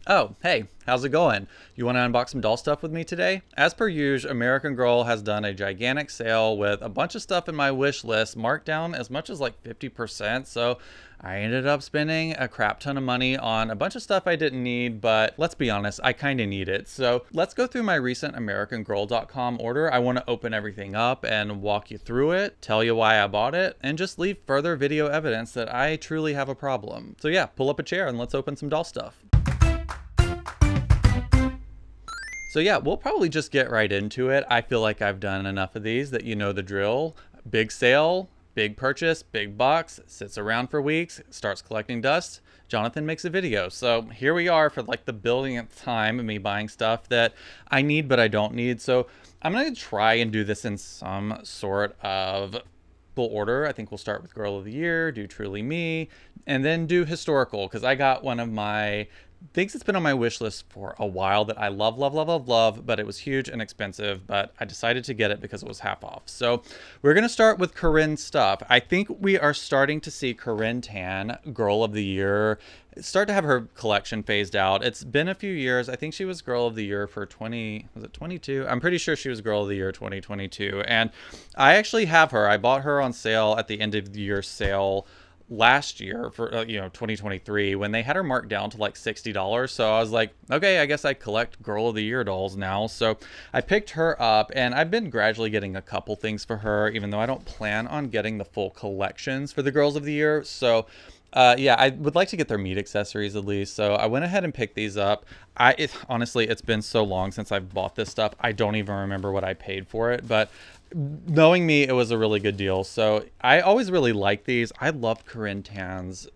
Oh, hey, how's it going? You want to unbox some doll stuff with me today? As per usual, American Girl has done a gigantic sale with a bunch of stuff in my wish list marked down as much as like 50%. So I ended up spending a crap ton of money on a bunch of stuff I didn't need, but let's be honest, I kind of need it. So let's go through my recent AmericanGirl.com order. I want to open everything up and walk you through it, tell you why I bought it, and just leave further video evidence that I truly have a problem. So yeah, pull up a chair and let's open some doll stuff. So yeah, we'll probably just get right into it. I feel like I've done enough of these that you know the drill. Big sale, big purchase, big box, sits around for weeks, starts collecting dust. Jonathan makes a video. So here we are for like the billionth time of me buying stuff that I need but I don't need. So I'm going to try and do this in some sort of order. I think we'll start with Girl of the Year, do Truly Me, and then do historical, because I got one of my things that's been on my wish list for a while that I love, love, love, love, love, but it was huge and expensive, but I decided to get it because it was half off. So we're going to start with Corinne stuff. I think we are starting to see Corinne Tan, Girl of the Year, start to have her collection phased out. It's been a few years. I think she was Girl of the Year for 22? I'm pretty sure she was Girl of the Year 2022. And I actually have her. I bought her on sale at the end of the year sale last year for 2023, when they had her marked down to like $60. So I was like, okay, I guess I collect Girl of the Year dolls now. So I picked her up, and I've been gradually getting a couple things for her, even though I don't plan on getting the full collections for the Girls of the Year. So yeah, I would like to get their meat accessories at least. So I went ahead and picked these up. Honestly, it's been so long since I've bought this stuff. I don't even remember what I paid for it, but knowing me, it was a really good deal. So I always really like these. I love Corinne Tan's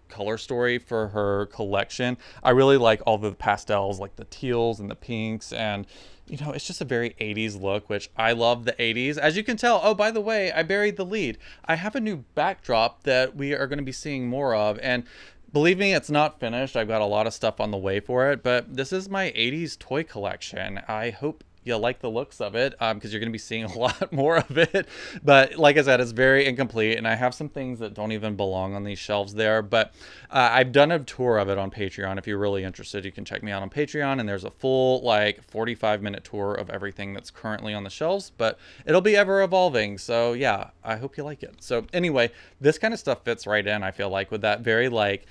color story for her collection. I really like all the pastels, like the teals and the pinks, and you know, it's just a very 80s look, which I love the 80s. As you can tell, oh, by the way, I buried the lead. I have a new backdrop that we are going to be seeing more of, and believe me, it's not finished. I've got a lot of stuff on the way for it, but this is my 80s toy collection. I hope you like the looks of it, because you're going to be seeing a lot more of it. But like I said, it's very incomplete, and I have some things that don't even belong on these shelves there. But I've done a tour of it on Patreon. If you're really interested, you can check me out on Patreon, and there's a full like 45-minute tour of everything that's currently on the shelves, but it'll be ever evolving. So yeah, I hope you like it. So anyway, this kind of stuff fits right in, I feel like, with that very like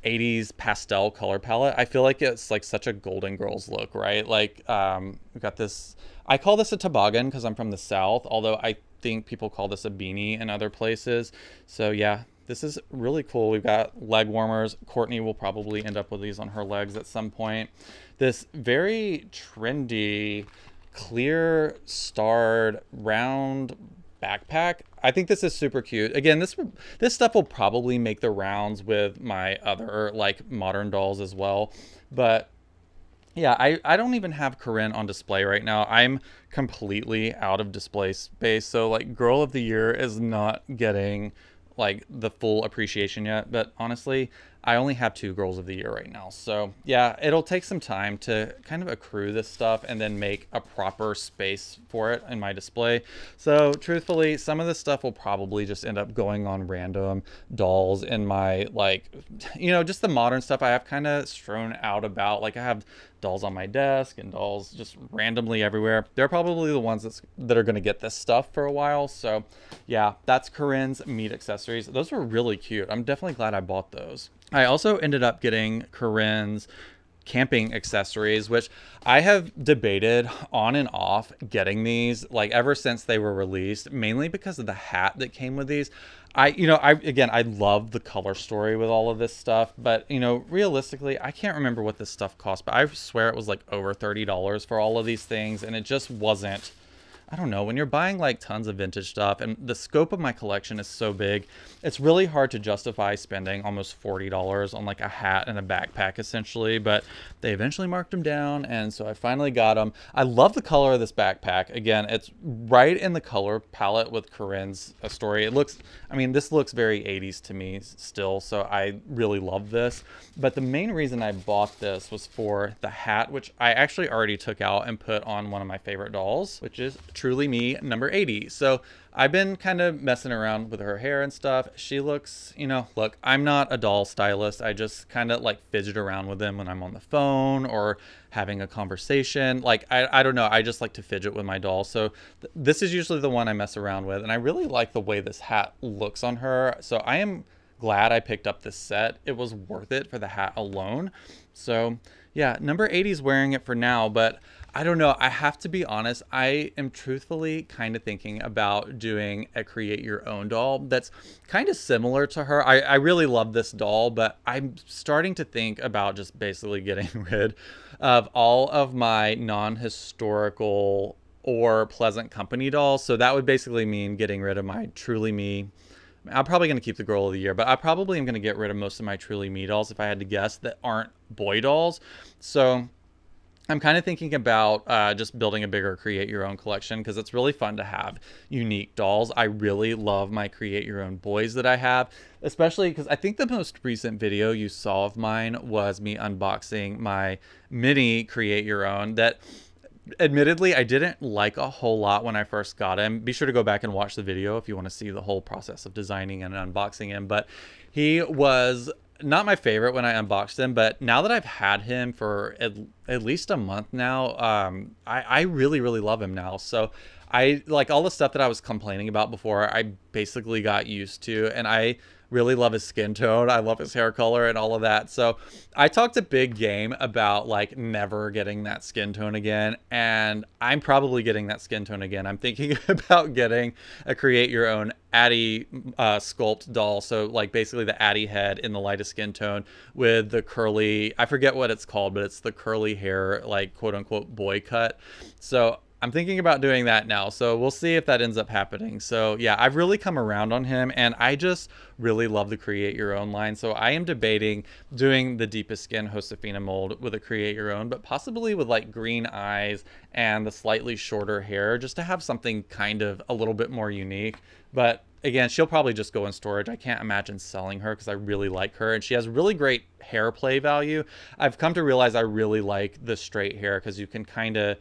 80s pastel color palette. I feel like it's like such a Golden Girls look, right? Like we've got this, I call this a toboggan because I'm from the South, although I think people call this a beanie in other places. So yeah, this is really cool. We've got leg warmers. Courtney will probably end up with these on her legs at some point. This very trendy clear starred round backpack. I think this is super cute. Again, this stuff will probably make the rounds with my other like modern dolls as well. But yeah, I don't even have Corinne on display right now. I'm completely out of display space. So like Girl of the Year is not getting like the full appreciation yet. But honestly, I only have 2 Girls of the Year right now. So yeah, it'll take some time to kind of accrue this stuff and then make a proper space for it in my display. So truthfully, some of this stuff will probably just end up going on random dolls in my, like, you know, just the modern stuff I have kind of strewn out about. Like I have dolls on my desk and dolls just randomly everywhere. They're probably the ones that are going to get this stuff for a while. So yeah, that's Corinne's meat accessories. Those were really cute. I'm definitely glad I bought those. I also ended up getting Corinne's camping accessories, which I have debated on and off getting these like ever since they were released, mainly because of the hat that came with these. I love the color story with all of this stuff, but you know, realistically, I can't remember what this stuff cost, but I swear it was like over $30 for all of these things, and it just wasn't. I don't know, when you're buying like tons of vintage stuff, and the scope of my collection is so big, it's really hard to justify spending almost $40 on like a hat and a backpack essentially, but they eventually marked them down, and so I finally got them. I love the color of this backpack. Again, it's right in the color palette with Corinne's story. It looks, I mean, this looks very 80s to me still, so I really love this. But the main reason I bought this was for the hat, which I actually already took out and put on one of my favorite dolls, which is Truly Me number 80. So I've been kind of messing around with her hair and stuff. She looks, you know, look, I'm not a doll stylist. I just kind of like fidget around with them when I'm on the phone or having a conversation. Like, I don't know. I just like to fidget with my doll. So this is usually the one I mess around with. And I really like the way this hat looks on her. So I am glad I picked up this set. It was worth it for the hat alone. So yeah, number 80 is wearing it for now, but I don't know. I have to be honest. I am truthfully kind of thinking about doing a create your own doll that's kind of similar to her. I really love this doll, but I'm starting to think about just basically getting rid of all of my non-historical or Pleasant Company dolls. So that would basically mean getting rid of my Truly Me. I'm probably going to keep the Girl of the Year, but I probably am going to get rid of most of my Truly Me dolls, if I had to guess, that aren't boy dolls. So I'm kind of thinking about just building a bigger create your own collection, because it's really fun to have unique dolls. I really love my create your own boys that I have, especially because I think the most recent video you saw of mine was me unboxing my mini create your own that admittedly I didn't like a whole lot when I first got him. Be sure to go back and watch the video if you want to see the whole process of designing and unboxing him. But he was not my favorite when I unboxed him, but now that I've had him for at least a month now, I really, really love him now. So I like all the stuff that I was complaining about before, I basically got used to, and I really love his skin tone. I love his hair color and all of that. So I talked a big game about like never getting that skin tone again. And I'm probably getting that skin tone again. I'm thinking about getting a create your own Addie sculpt doll. So like basically the Addie head in the lightest skin tone with the curly, I forget what it's called, but it's the curly hair, like quote unquote boy cut. So I'm thinking about doing that now, so we'll see if that ends up happening. So yeah, I've really come around on him, and I just really love the create your own line. So I am debating doing the deepest skin Josefina mold with a create your own, but possibly with like green eyes and the slightly shorter hair, just to have something kind of a little bit more unique. But again, she'll probably just go in storage. I can't imagine selling her because I really like her, and she has really great hair play value. I've come to realize I really like the straight hair because you can kind of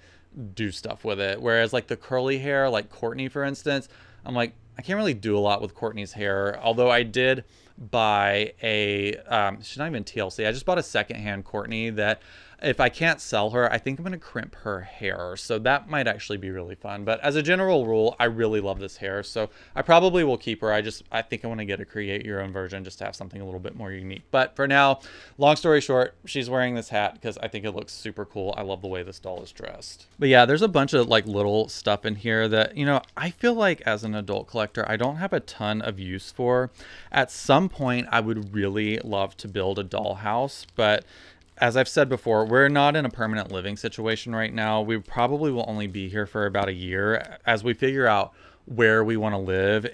do stuff with it, whereas like the curly hair, like Courtney for instance, I'm like, I can't really do a lot with Courtney's hair. Although I did buy a she's not even TLC, I just bought a secondhand Courtney that if I can't sell her, I think I'm going to crimp her hair. So that might actually be really fun. But as a general rule, I really love this hair. So I probably will keep her. I think I want to get a create your own version just to have something a little bit more unique. But for now, long story short, she's wearing this hat because I think it looks super cool. I love the way this doll is dressed. But yeah, there's a bunch of like little stuff in here that, you know, I feel like as an adult collector, I don't have a ton of use for. At some point, I would really love to build a dollhouse, but as I've said before, we're not in a permanent living situation right now. We probably will only be here for about a year as we figure out where we want to live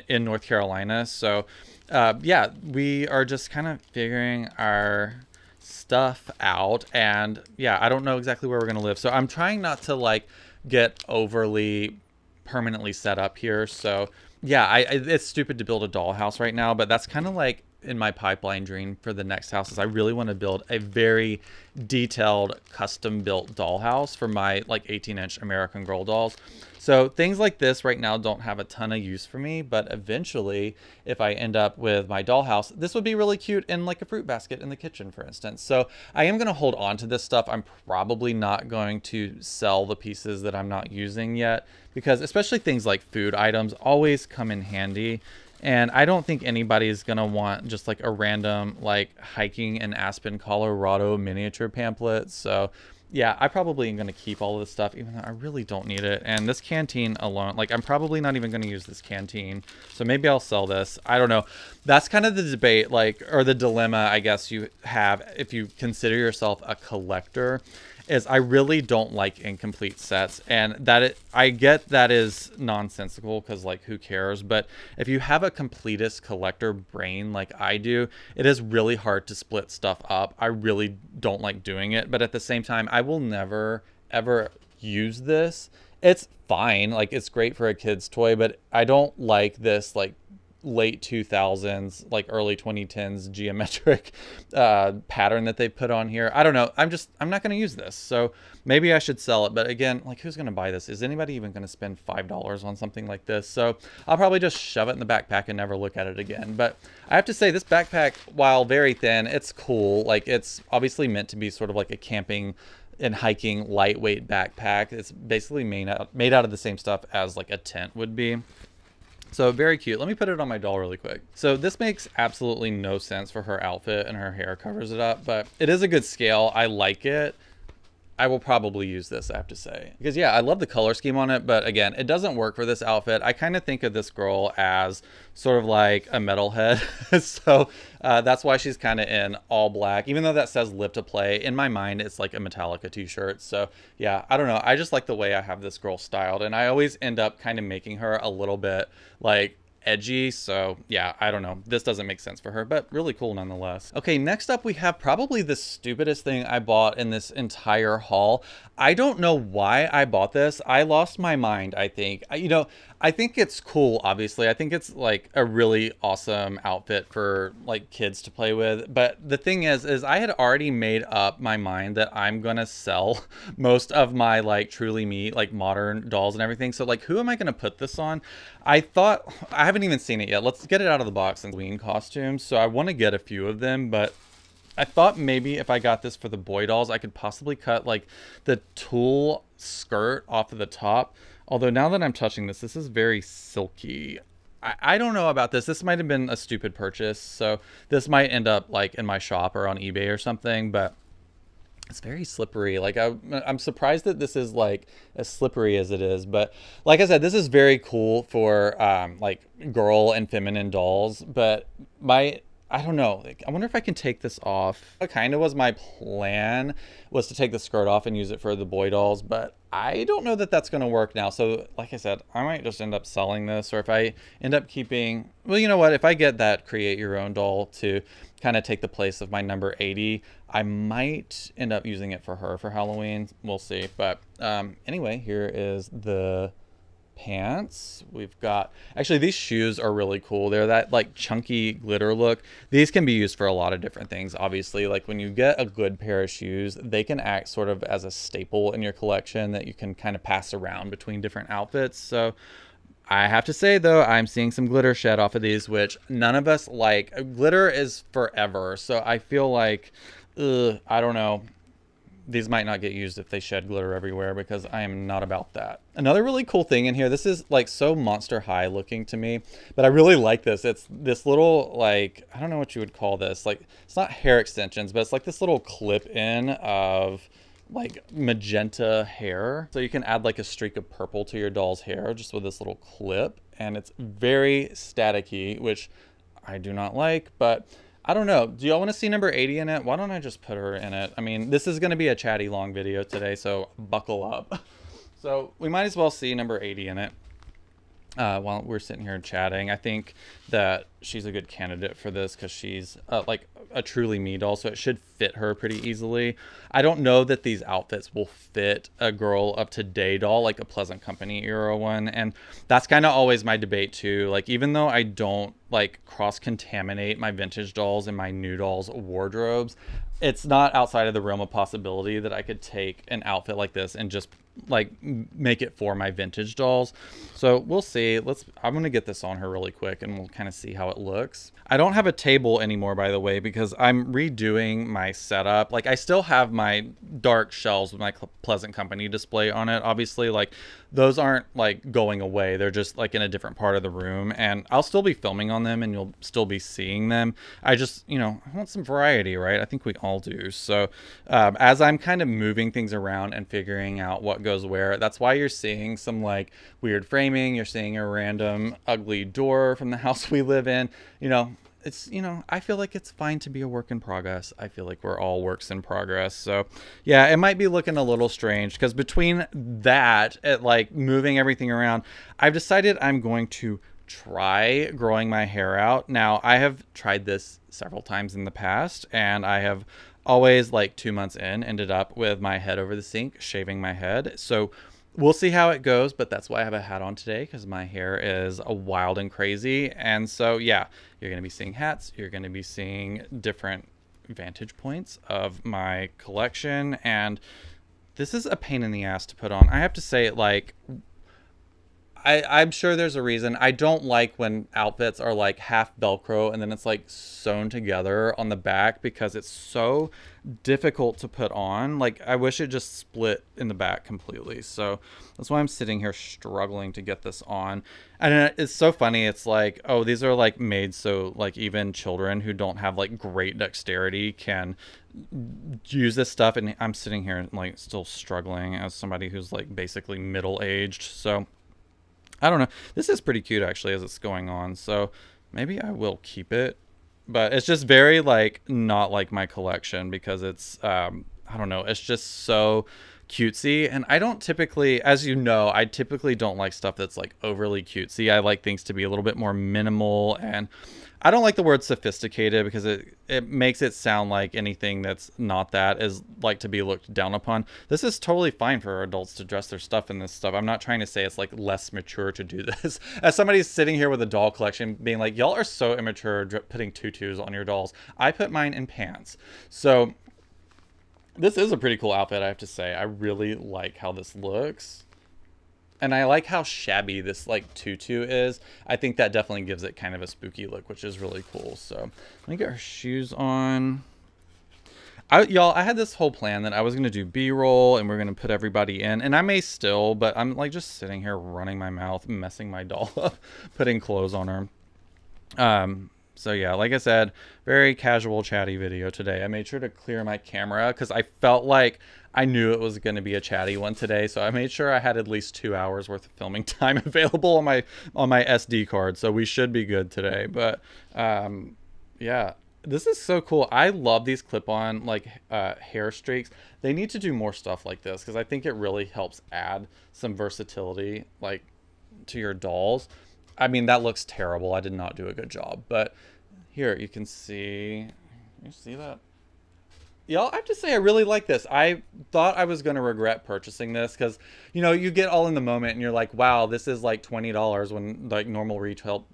in North Carolina. So yeah, we are just kind of figuring our stuff out. And yeah, I don't know exactly where we're going to live. So I'm trying not to like get overly permanently set up here. So yeah, it's stupid to build a dollhouse right now, but that's kind of like in my pipeline dream for the next house. Is I really want to build a very detailed custom built dollhouse for my like 18-inch American Girl dolls. So things like this right now don't have a ton of use for me, but eventually if I end up with my dollhouse, this would be really cute in like a fruit basket in the kitchen, for instance. So I am going to hold on to this stuff. I'm probably not going to sell the pieces that I'm not using yet, because especially things like food items always come in handy. And I don't think anybody's going to want just like a random like hiking in Aspen, Colorado miniature pamphlet. So yeah, I probably am going to keep all of this stuff, even though I really don't need it. And this canteen alone, like I'm probably not even going to use this canteen. So maybe I'll sell this. I don't know. That's kind of the debate, like, or the dilemma, I guess you have if you consider yourself a collector, is I really don't like incomplete sets. And I get that is nonsensical because like who cares? But if you have a completist collector brain like I do, it is really hard to split stuff up. I really don't like doing it. But at the same time, I will never ever use this. It's fine. Like it's great for a kid's toy, but I don't like this like late 2000s, like early 2010s geometric pattern that they put on here. I don't know. I'm not going to use this. So maybe I should sell it. But again, like, who's going to buy this? Is anybody even going to spend $5 on something like this? So I'll probably just shove it in the backpack and never look at it again. But I have to say, this backpack, while very thin, it's cool. Like, it's obviously meant to be sort of like a camping and hiking lightweight backpack. It's basically made out of the same stuff as like a tent would be. So very cute. Let me put it on my doll really quick. So this makes absolutely no sense for her outfit, and her hair covers it up, but it is a good scale. I like it. I will probably use this, I have to say. Because yeah, I love the color scheme on it, but again, it doesn't work for this outfit. I kind of think of this girl as sort of like a metalhead. So that's why she's kind of in all black. Even though that says Live to Play, in my mind, it's like a Metallica t-shirt. So yeah, I don't know. I just like the way I have this girl styled. And I always end up kind of making her a little bit like edgy. So yeah, I don't know, this doesn't make sense for her, but really cool nonetheless. Okay, next up we have probably the stupidest thing I bought in this entire haul. I don't know why I bought this. I lost my mind, I think. You know, I think it's cool, obviously. I think it's like a really awesome outfit for like kids to play with. But the thing is I had already made up my mind that I'm gonna sell most of my like Truly Me, like modern dolls and everything. So like, who am I gonna put this on? I thought, I haven't even seen it yet. Let's get it out of the box in Halloween costumes. So I want to get a few of them, but I thought maybe if I got this for the boy dolls, I could possibly cut like the tulle skirt off of the top. Although now that I'm touching this, this is very silky. I don't know about this. This might have been a stupid purchase. So this might end up like in my shop or on eBay or something, but it's very slippery. Like I'm surprised that this is like as slippery as it is. But like I said, this is very cool for like girl and feminine dolls. But I don't know. Like, I wonder if I can take this off. That kind of was my plan, was to take the skirt off and use it for the boy dolls. But I don't know that that's going to work now. So like I said, I might just end up selling this. Or if I end up keeping, well, you know what? If I get that create your own doll to kind of take the place of my number 80, I might end up using it for her for Halloween. We'll see. But anyway, here is the pants. We've got, actually these shoes are really cool. They're that like chunky glitter look. These can be used for a lot of different things. Obviously, like when you get a good pair of shoes, they can act sort of as a staple in your collection that you can kind of pass around between different outfits. So I have to say though, I'm seeing some glitter shed off of these, which none of us like. Glitter is forever. So I feel like, I don't know. These might not get used if they shed glitter everywhere, because I am not about that. Another really cool thing in here, this is like so Monster High looking to me, but I really like this. It's this little, like, I don't know what you would call this. Like, it's not hair extensions, but it's like this little clip in of like magenta hair. So you can add like a streak of purple to your doll's hair just with this little clip. And it's very staticky, which I do not like, but I don't know. Do y'all want to see number 80 in it? Why don't I just put her in it? I mean, this is going to be a chatty long video today, so buckle up. So we might as well see number 80 in it while we're sitting here chatting. I think that she's a good candidate for this because she's like a Truly Me doll, so it should fit her pretty easily. I don't know that these outfits will fit a girl of today doll, like a Pleasant Company era one, and that's kind of always my debate too. Like, even though I don't like cross-contaminate my vintage dolls and my new dolls wardrobes, it's not outside of the realm of possibility that I could take an outfit like this and just like make it for my vintage dolls. So we'll see. I'm gonna get this on her really quick and we'll kind of see how it looks. I don't have a table anymore, by the way, because I'm redoing my setup. Like, I still have my dark shelves with my Pleasant Company display on it. Obviously, like, those aren't like going away. They're just like in a different part of the room, and I'll still be filming on them and you'll still be seeing them. I just, you know, I want some variety, right? I think we all do. So as I'm kind of moving things around and figuring out what goes where, that's why you're seeing some like weird framing. You're seeing a random ugly door from the house we live in. You know, it's, you know, I feel like it's fine to be a work in progress. I feel like we're all works in progress. So yeah, it might be looking a little strange because between that, like moving everything around, I've decided I'm going to try growing my hair out. Now, I have tried this several times in the past, and I have always, like 2 months in, ended up with my head over the sink, shaving my head. So we'll see how it goes, but that's why I have a hat on today, because my hair is a wild and crazy. And so, yeah, you're going to be seeing hats. You're going to be seeing different vantage points of my collection. And this is a pain in the ass to put on. I have to say, like, I'm sure there's a reason. I don't like when outfits are like half Velcro and then it's like sewn together on the back, because it's so difficult to put on. Like, I wish it just split in the back completely. So that's why I'm sitting here struggling to get this on. And it's so funny. It's like, oh, these are like made so like even children who don't have like great dexterity can use this stuff. And I'm sitting here like still struggling as somebody who's like basically middle-aged. So I don't know. This is pretty cute actually as it's going on. So maybe I will keep it. But it's just very like not like my collection, because it's I don't know, it's just so cutesy. And I don't typically, as you know, I typically don't like stuff that's like overly cutesy. I like things to be a little bit more minimal, and I don't like the word sophisticated, because it makes it sound like anything that's not that is like to be looked down upon. This is totally fine for adults to dress their stuff in this stuff. I'm not trying to say it's like less mature to do this. As somebody sitting here with a doll collection being like, y'all are so immature putting tutus on your dolls. I put mine in pants. So this is a pretty cool outfit, I have to say. I really like how this looks. And I like how shabby this like tutu is. I think that definitely gives it kind of a spooky look, which is really cool. So let me get her shoes on. Y'all, I had this whole plan that I was going to do B-roll and we're going to put everybody in. And I may still, but I'm like just sitting here running my mouth, messing my doll up, putting clothes on her. So yeah, like I said, very casual, chatty video today. I made sure to clear my camera because I felt like I knew it was going to be a chatty one today. So I made sure I had at least 2 hours worth of filming time available on my SD card. So we should be good today. But yeah, this is so cool. I love these clip-on like hair streaks. They need to do more stuff like this, because I think it really helps add some versatility like to your dolls. I mean, that looks terrible. I did not do a good job. But here, you can see... You see that? Y'all, I have to say I really like this. I thought I was going to regret purchasing this because, you know, you get all in the moment and you're like, wow, this is like $20 when like normal retail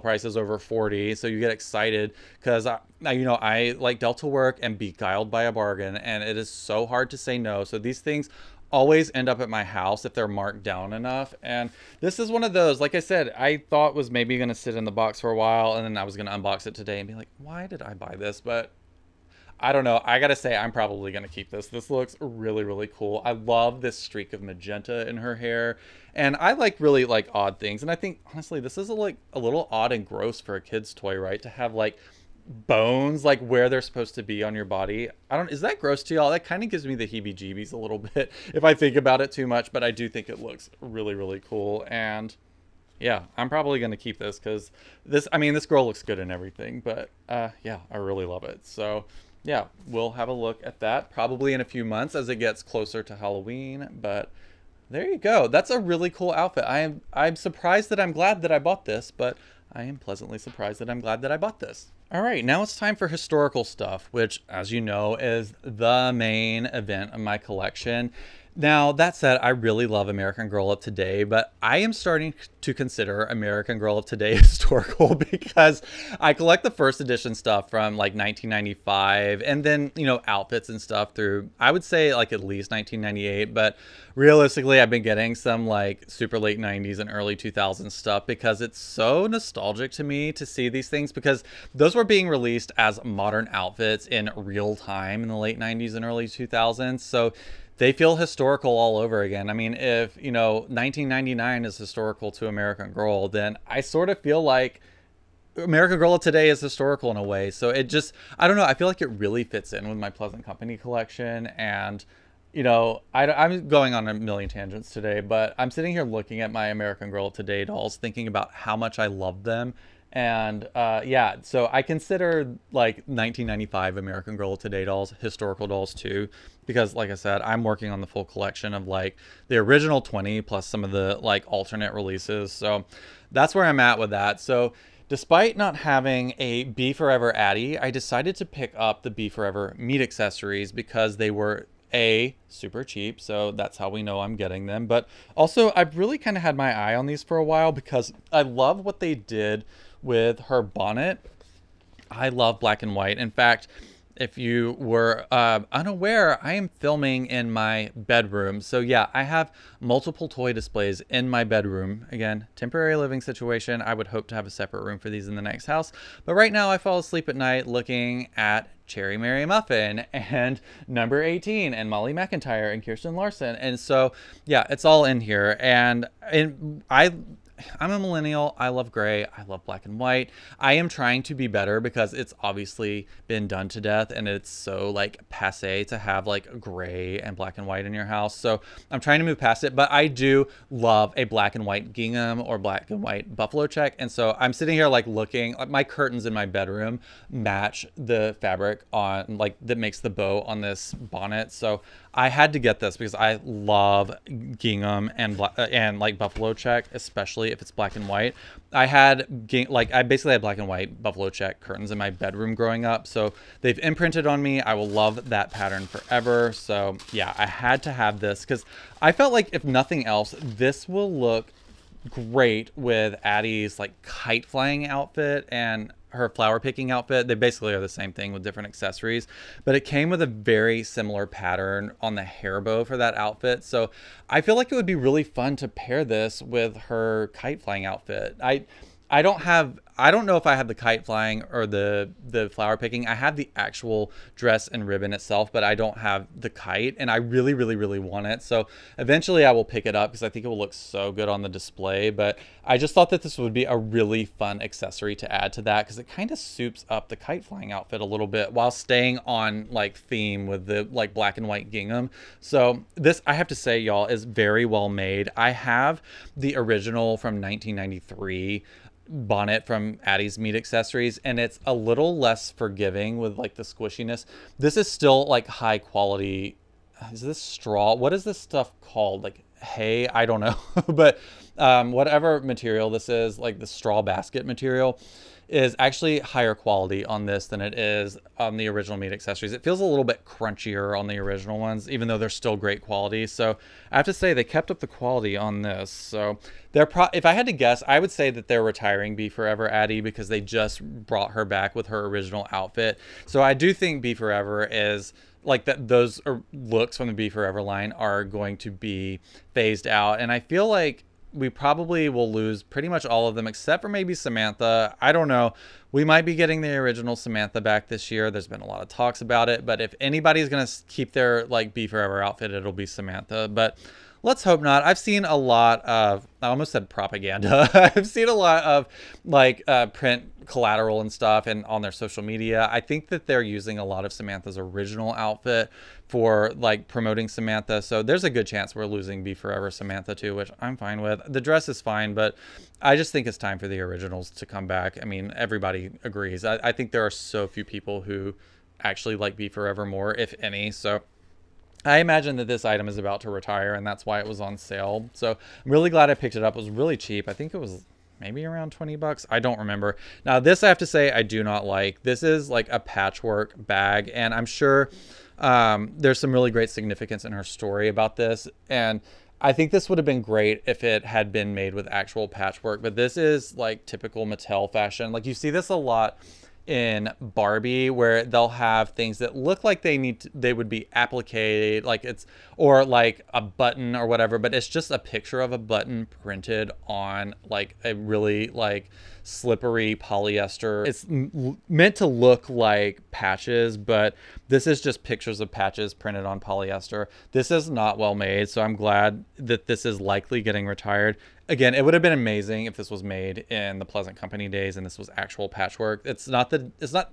price is over $40. So you get excited because, you know, I like Delta work and beguiled by a bargain, and it is so hard to say no. So these things always end up at my house if they're marked down enough. And this is one of those, like I said, I thought was maybe going to sit in the box for a while, and then I was going to unbox it today and be like, why did I buy this? But I don't know. I gotta say, I'm probably gonna keep this. This looks really, really cool. I love this streak of magenta in her hair, and I like really like odd things. And I think honestly, this is a little odd and gross for a kid's toy, right? To have like bones like where they're supposed to be on your body. Is that gross to y'all? That kind of gives me the heebie-jeebies a little bit if I think about it too much. But I do think it looks really, really cool. And yeah, I'm probably gonna keep this because this. I mean, this girl looks good and everything. But yeah, I really love it. So yeah, we'll have a look at that probably in a few months as it gets closer to Halloween. But there you go. That's a really cool outfit. I'm surprised that I'm glad that I bought this, but I am pleasantly surprised that I'm glad that I bought this. All right, now it's time for historical stuff, which, as you know, is the main event of my collection. Now, that said, I really love American Girl of Today, but I am starting to consider American Girl of Today historical because I collect the first edition stuff from like 1995 and then, you know, outfits and stuff through, I would say like at least 1998. But realistically, I've been getting some like super late 90s and early 2000s stuff because it's so nostalgic to me to see these things, because those were being released as modern outfits in real time in the late 90s and early 2000s. So they feel historical all over again. I mean, if, you know, 1999 is historical to American Girl, then I sort of feel like American Girl of Today is historical in a way. So it just, I don't know, I feel like it really fits in with my Pleasant Company collection. And, you know, I'm going on a million tangents today, but I'm sitting here looking at my American Girl of Today dolls, thinking about how much I love them. And yeah, so I consider like 1995 American Girl of Today dolls historical dolls too, because like I said, I'm working on the full collection of like the original 20 plus some of the like alternate releases. So that's where I'm at with that. So despite not having a Be Forever Addy, I decided to pick up the Be Forever meat accessories because they were super cheap, so that's how we know I'm getting them. But also, I've really kind of had my eye on these for a while because I love what they did with her bonnet. I love black and white. In fact, if you were unaware, I am filming in my bedroom. So yeah, I have multiple toy displays in my bedroom. Again, temporary living situation. I would hope to have a separate room for these in the next house. But right now I fall asleep at night looking at Cherry Mary Muffin and Number 18 and Molly McIntyre and Kirsten Larson. And so yeah, it's all in here. And I'm a millennial. I love gray. I love black and white. I am trying to be better because it's obviously been done to death and it's so like passe to have like gray and black and white in your house. So I'm trying to move past it, but I do love a black and white gingham or black and white buffalo check. And so I'm sitting here like looking, like my curtains in my bedroom match the fabric on like that makes the bow on this bonnet. So I had to get this because I love gingham and like buffalo check, especially if it's black and white. I basically had black and white buffalo check curtains in my bedroom growing up, so they've imprinted on me. I will love that pattern forever. So yeah, I had to have this because I felt like if nothing else, this will look great with Addie's like kite flying outfit and her flower picking outfit. They basically are the same thing with different accessories, but it came with a very similar pattern on the hair bow for that outfit. So I feel like it would be really fun to pair this with her kite flying outfit. I don't know if I have the kite flying or the flower picking. I have the actual dress and ribbon itself, but I don't have the kite, and I really, really, really want it. So eventually I will pick it up because I think it will look so good on the display. But I just thought that this would be a really fun accessory to add to that because it kind of soups up the kite flying outfit a little bit while staying on like theme with the like black and white gingham. So this, I have to say, y'all, is very well made. I have the original from 1993 bonnet from Addie's Meat Accessories, and it's a little less forgiving with like the squishiness. This is still like high quality. Is this straw? What is this stuff called? Like hay? I don't know. But whatever material this is, like the straw basket material, is actually higher quality on this than it is on the original Meat Accessories. It feels a little bit crunchier on the original ones, even though they're still great quality. So I have to say they kept up the quality on this. So if I had to guess, I would say that they're retiring Be Forever Addie because they just brought her back with her original outfit. So I do think Be Forever is like that. Those looks from the Be Forever line are going to be phased out, and I feel like we probably will lose pretty much all of them except for maybe Samantha. I don't know. We might be getting the original Samantha back this year. There's been a lot of talks about it, but if anybody's going to keep their like Be Forever outfit, it'll be Samantha. But let's hope not. I've seen a lot of, I almost said propaganda. I've seen a lot of like print collateral and stuff and on their social media. I think that they're using a lot of Samantha's original outfit for like promoting Samantha. So there's a good chance we're losing Be Forever Samantha too, which I'm fine with. The dress is fine, but I just think it's time for the originals to come back. I mean, everybody agrees. I think there are so few people who actually like Be Forever more, if any. So I imagine that this item is about to retire, and that's why it was on sale. So I'm really glad I picked it up. It was really cheap. I think it was maybe around 20 bucks. I don't remember. Now this I have to say I do not like. This is like a patchwork bag, and I'm sure there's some really great significance in her story about this. And I think this would have been great if it had been made with actual patchwork, but this is like typical Mattel fashion. Like you see this a lot in Barbie, where they'll have things that look like they would be appliqued, like it's, or like a button or whatever, but it's just a picture of a button printed on like a really like slippery polyester. It's meant to look like patches, but this is just pictures of patches printed on polyester. This is not well made, so I'm glad that this is likely getting retired. Again, it would have been amazing if this was made in the Pleasant Company days and this was actual patchwork. It's not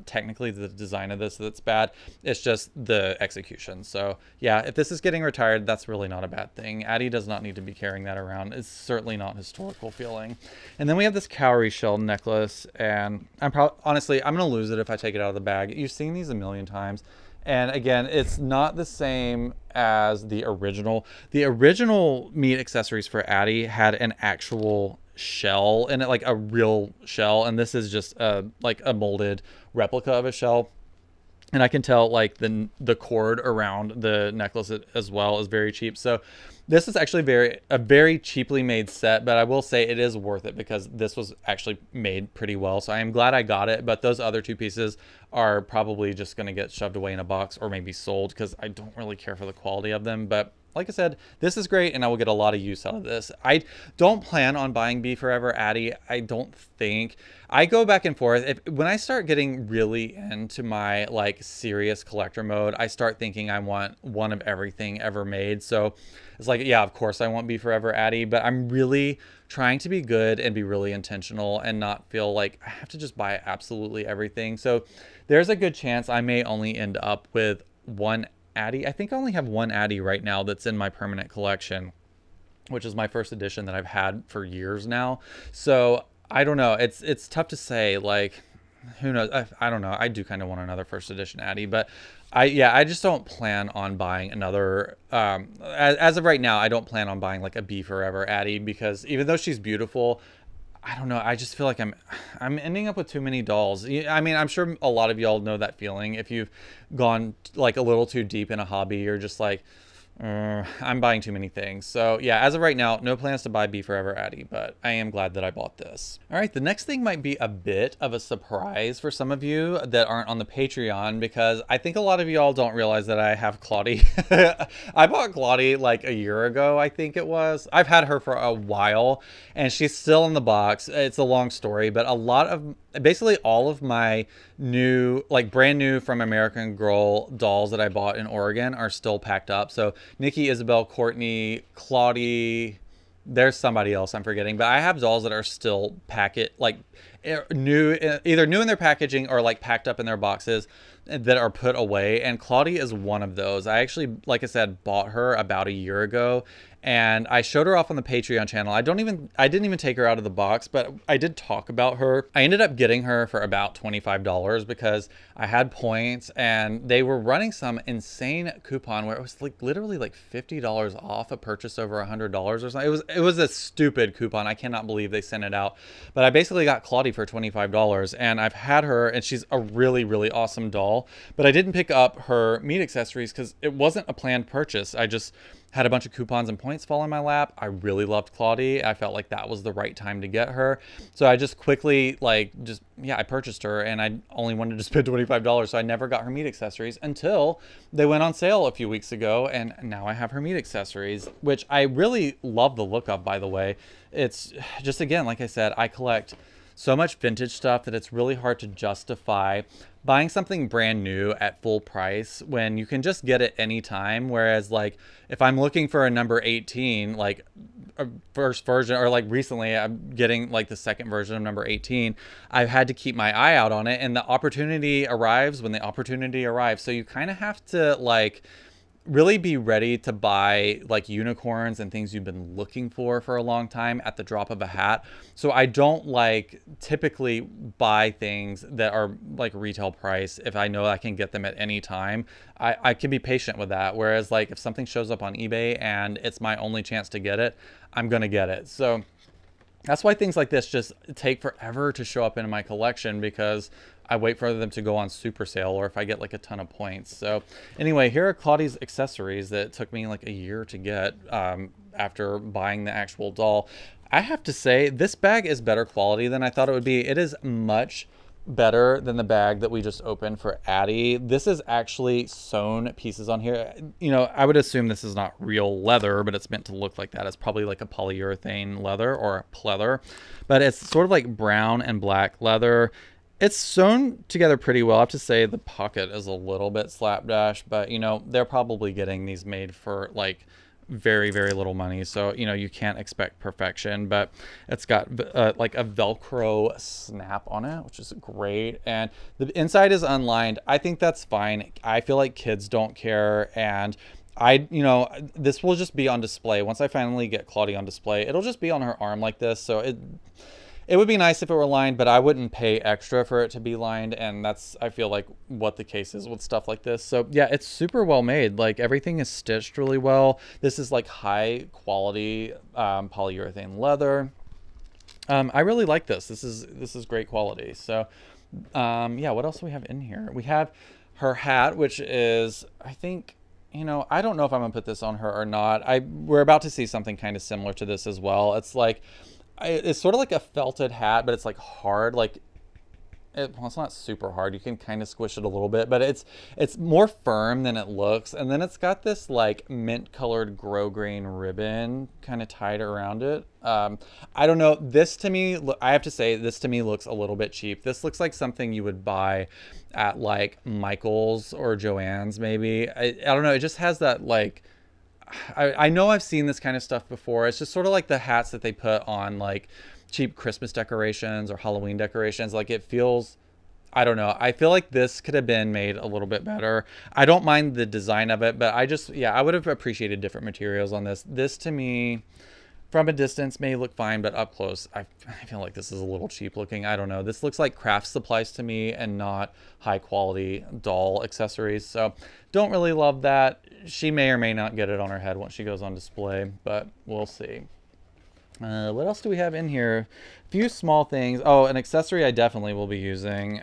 technically the design of this that's bad. It's just the execution. So yeah, if this is getting retired, that's really not a bad thing. Addie does not need to be carrying that around. It's certainly not historical feeling. And then we have this cowrie shell necklace, and honestly, I'm gonna lose it if I take it out of the bag. You've seen these a million times. And again, it's not the same as the original. The original Meat Accessories for Addie had an actual shell in it, like a real shell. And this is just like a molded replica of a shell. And I can tell like the cord around the necklace as well is very cheap. So this is actually a very cheaply made set, but I will say it is worth it because this was actually made pretty well. So I am glad I got it, but those other two pieces are probably just going to get shoved away in a box or maybe sold because I don't really care for the quality of them. But like I said, this is great and I will get a lot of use out of this. I don't plan on buying Be Forever Addy. I don't think. I go back and forth. When I start getting really into my like serious collector mode, I start thinking I want one of everything ever made. So it's like, yeah, of course I want Be Forever Addy, but I'm really trying to be good and be really intentional and not feel like I have to just buy absolutely everything. So there's a good chance I may only end up with one Addy. I think I only have one Addy right now that's in my permanent collection, which is my first edition that I've had for years now. So I don't know. It's tough to say. Like, who knows? I don't know. I do kind of want another first edition Addy, but I just don't plan on buying another. As of right now, I don't plan on buying like a Be Forever Addy because even though she's beautiful, I don't know. I just feel like I'm ending up with too many dolls. I mean, I'm sure a lot of y'all know that feeling. If you've gone like a little too deep in a hobby, you're just like, I'm buying too many things. So yeah, as of right now, no plans to buy Be Forever Addy, but I am glad that I bought this. All right, the next thing might be a bit of a surprise for some of you that aren't on the Patreon because I think a lot of y'all don't realize that I have Claudie. I bought Claudie like a year ago, I think it was. I've had her for a while and she's still in the box. It's a long story, but basically all of my new, like brand new from American Girl dolls that I bought in Oregon are still packed up. So Nikki, Isabel, Courtney, Claudie, there's somebody else I'm forgetting, but I have dolls that are still new, either new in their packaging or like packed up in their boxes that are put away. And Claudie is one of those. I actually, like I said, bought her about a year ago and I showed her off on the Patreon channel. I didn't even take her out of the box, but I did talk about her. I ended up getting her for about $25 because I had points and they were running some insane coupon where it was like literally like $50 off a purchase over $100 or something. It was a stupid coupon. I cannot believe they sent it out, but I basically got Claudie for $25 and I've had her and she's a really, really awesome doll, but I didn't pick up her meat accessories because it wasn't a planned purchase. I just had a bunch of coupons and points fall in my lap. I really loved Claudie. I felt like that was the right time to get her. So I just quickly I purchased her and I only wanted to spend $25. So I never got her meat accessories until they went on sale a few weeks ago. And now I have her meat accessories, which I really love the look of, by the way. It's just, again, like I said, I collect so much vintage stuff that it's really hard to justify buying something brand new at full price when you can just get it anytime. Whereas like if I'm looking for a number 18, like a first version, or like recently I'm getting like the second version of number 18, I've had to keep my eye out on it and the opportunity arrives when the opportunity arrives. So you kind of have to like really be ready to buy like unicorns and things you've been looking for a long time at the drop of a hat. So I don't like typically buy things that are like retail price if I know I can get them at any time. I can be patient with that. Whereas like if something shows up on eBay and it's my only chance to get it, I'm gonna get it. So that's why things like this just take forever to show up in my collection, because I wait for them to go on super sale or if I get like a ton of points. So anyway, here are Claudie's accessories that took me like a year to get after buying the actual doll. I have to say this bag is better quality than I thought it would be. It is much better than the bag that we just opened for Addy. This is actually sewn pieces on here. You know, I would assume this is not real leather, but it's meant to look like that. It's probably like a polyurethane leather or pleather, but it's sort of like brown and black leather. It's sewn together pretty well. I have to say the pocket is a little bit slapdash, but you know, they're probably getting these made for like very, very little money. So, you know, you can't expect perfection, but it's got like a Velcro snap on it, which is great. And the inside is unlined. I think that's fine. I feel like kids don't care. And you know, this will just be on display. Once I finally get Claudie on display, it'll just be on her arm like this. So it would be nice if it were lined, but I wouldn't pay extra for it to be lined. And that's, I feel like, what the case is with stuff like this. So yeah, it's super well made. Like everything is stitched really well. This is like high quality polyurethane leather. I really like this. This is great quality. So yeah, what else do we have in here? We have her hat, which is, I think, you know, I don't know if I'm gonna put this on her or not. We're about to see something kind of similar to this as well. It's like, it's sort of like a felted hat, but it's like hard, like well, it's not super hard. You can kind of squish it a little bit, but it's more firm than it looks. And then it's got this like mint colored grosgrain ribbon kind of tied around it. I don't know. This to me, I have to say, this to me looks a little bit cheap. This looks like something you would buy at like Michael's or Joann's maybe. I don't know. It just has that like, I know I've seen this kind of stuff before. It's just sort of like the hats that they put on like cheap Christmas decorations or Halloween decorations. Like it feels, I don't know. I feel like this could have been made a little bit better. I don't mind the design of it, but I just, yeah, I would have appreciated different materials on this. This to me, from a distance may look fine, but up close, I feel like this is a little cheap looking. I don't know. This looks like craft supplies to me and not high quality doll accessories. So don't really love that. She may or may not get it on her head once she goes on display, but we'll see. What else do we have in here? A few small things. Oh, an accessory I definitely will be using.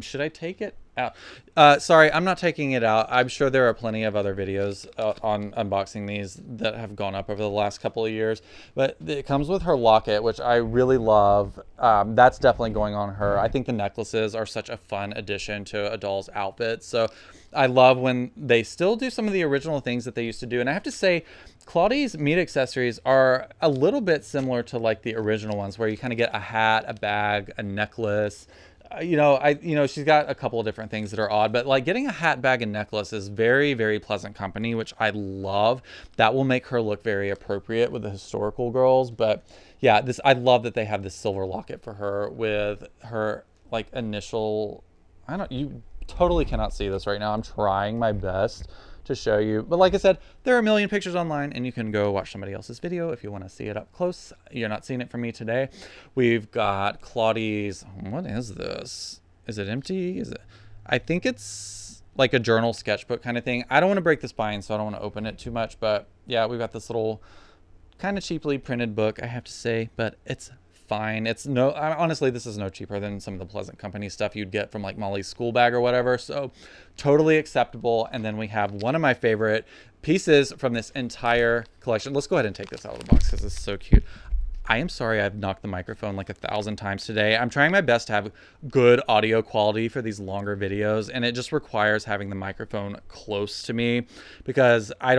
Should I take it out? Sorry, I'm not taking it out. I'm sure there are plenty of other videos on unboxing these that have gone up over the last couple of years. But it comes with her locket, which I really love. That's definitely going on her. I think the necklaces are such a fun addition to a doll's outfit. So I love when they still do some of the original things that they used to do. And I have to say, Claudie's meat accessories are a little bit similar to like the original ones, where you kind of get a hat, a bag, a necklace. You know, she's got a couple of different things that are odd, but like getting a hat, bag, and necklace is very, very pleasant company, which I love. That will make her look very appropriate with the historical girls. But yeah, I love that they have this silver locket for her with her like initial, you totally cannot see this right now. I'm trying my best to show you, but like I said, there are a million pictures online and you can go watch somebody else's video if you want to see it up close. You're not seeing it from me today. We've got Claudie's, what is this? Is it empty? I think it's like a journal sketchbook kind of thing. I don't want to break the spine, so I don't want to open it too much, but yeah, we've got this little kind of cheaply printed book, I have to say, but it's fine. Honestly, this is no cheaper than some of the Pleasant Company stuff you'd get from like Molly's school bag or whatever. So totally acceptable. And then we have one of my favorite pieces from this entire collection. Let's go ahead and take this out of the box because it's so cute. I am sorry I've knocked the microphone like 1,000 times today. I'm trying my best to have good audio quality for these longer videos, and it just requires having the microphone close to me because I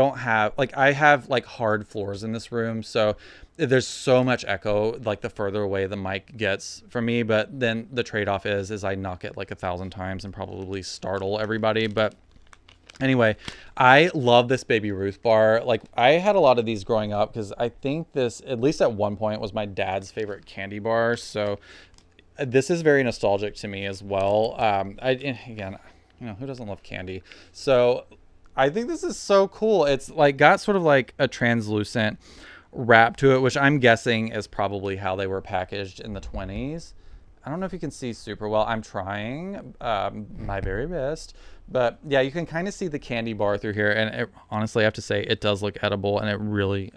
have like hard floors in this room, so there's so much echo like the further away the mic gets from me. But then the trade-off is I knock it like 1,000 times and probably startle everybody. But anyway, I love this Baby Ruth bar. Like, I had a lot of these growing up because I think this, at least at one point, was my dad's favorite candy bar. So this is very nostalgic to me as well. Again, you know, who doesn't love candy? So I think this is so cool. It's like got sort of like a translucent wrap to it, which I'm guessing is probably how they were packaged in the 20s. I don't know if you can see super well. I'm trying my very best. But yeah, you can kind of see the candy bar through here. And honestly, I have to say, it does look edible. And it really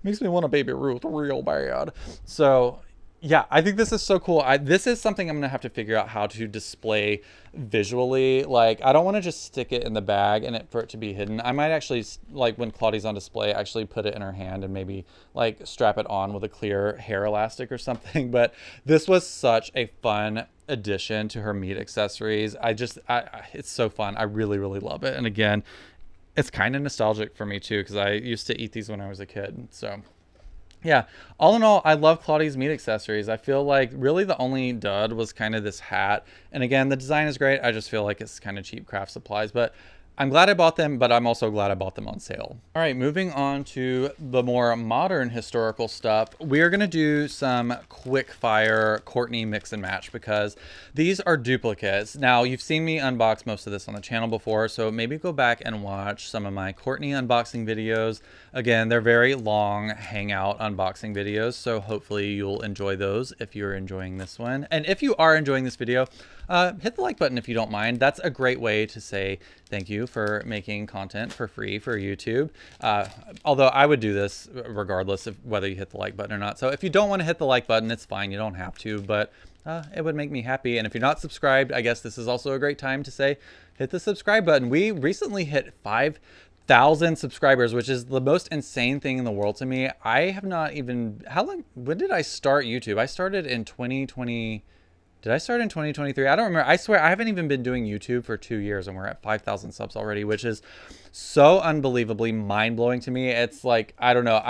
makes me want a Baby Ruth real bad. So yeah, I think this is so cool. This is something I'm going to have to figure out how to display visually. Like, I don't want to just stick it in the bag and for it to be hidden. I might actually, like when Claudie's on display, actually put it in her hand and maybe like strap it on with a clear hair elastic or something. But this was such a fun addition to her meat accessories. It's so fun. I really, really love it. And again, it's kind of nostalgic for me too, because I used to eat these when I was a kid. So yeah, all in all, I love Claudie's meat accessories. I feel like really the only dud was kind of this hat. And again, the design is great. I just feel like it's kind of cheap craft supplies, but I'm glad I bought them, but I'm also glad I bought them on sale. All right, moving on to the more modern historical stuff. We are going to do some quick fire Courtney mix and match because these are duplicates. Now, you've seen me unbox most of this on the channel before, so maybe go back and watch some of my Courtney unboxing videos. Again, they're very long hangout unboxing videos, so hopefully you'll enjoy those if you're enjoying this one. And if you are enjoying this video, hit the like button if you don't mind. That's a great way to say thank you for making content for free for YouTube. Although I would do this regardless of whether you hit the like button or not. So if you don't want to hit the like button, it's fine. You don't have to, but it would make me happy. And if you're not subscribed, I guess this is also a great time to say, hit the subscribe button. We recently hit 5,000 subscribers, which is the most insane thing in the world to me. I have not even, when did I start YouTube? I started in 2020. Did I start in 2023? I don't remember. I swear I haven't even been doing YouTube for 2 years and we're at 5,000 subs already, which is so unbelievably mind-blowing to me. It's like, I don't know.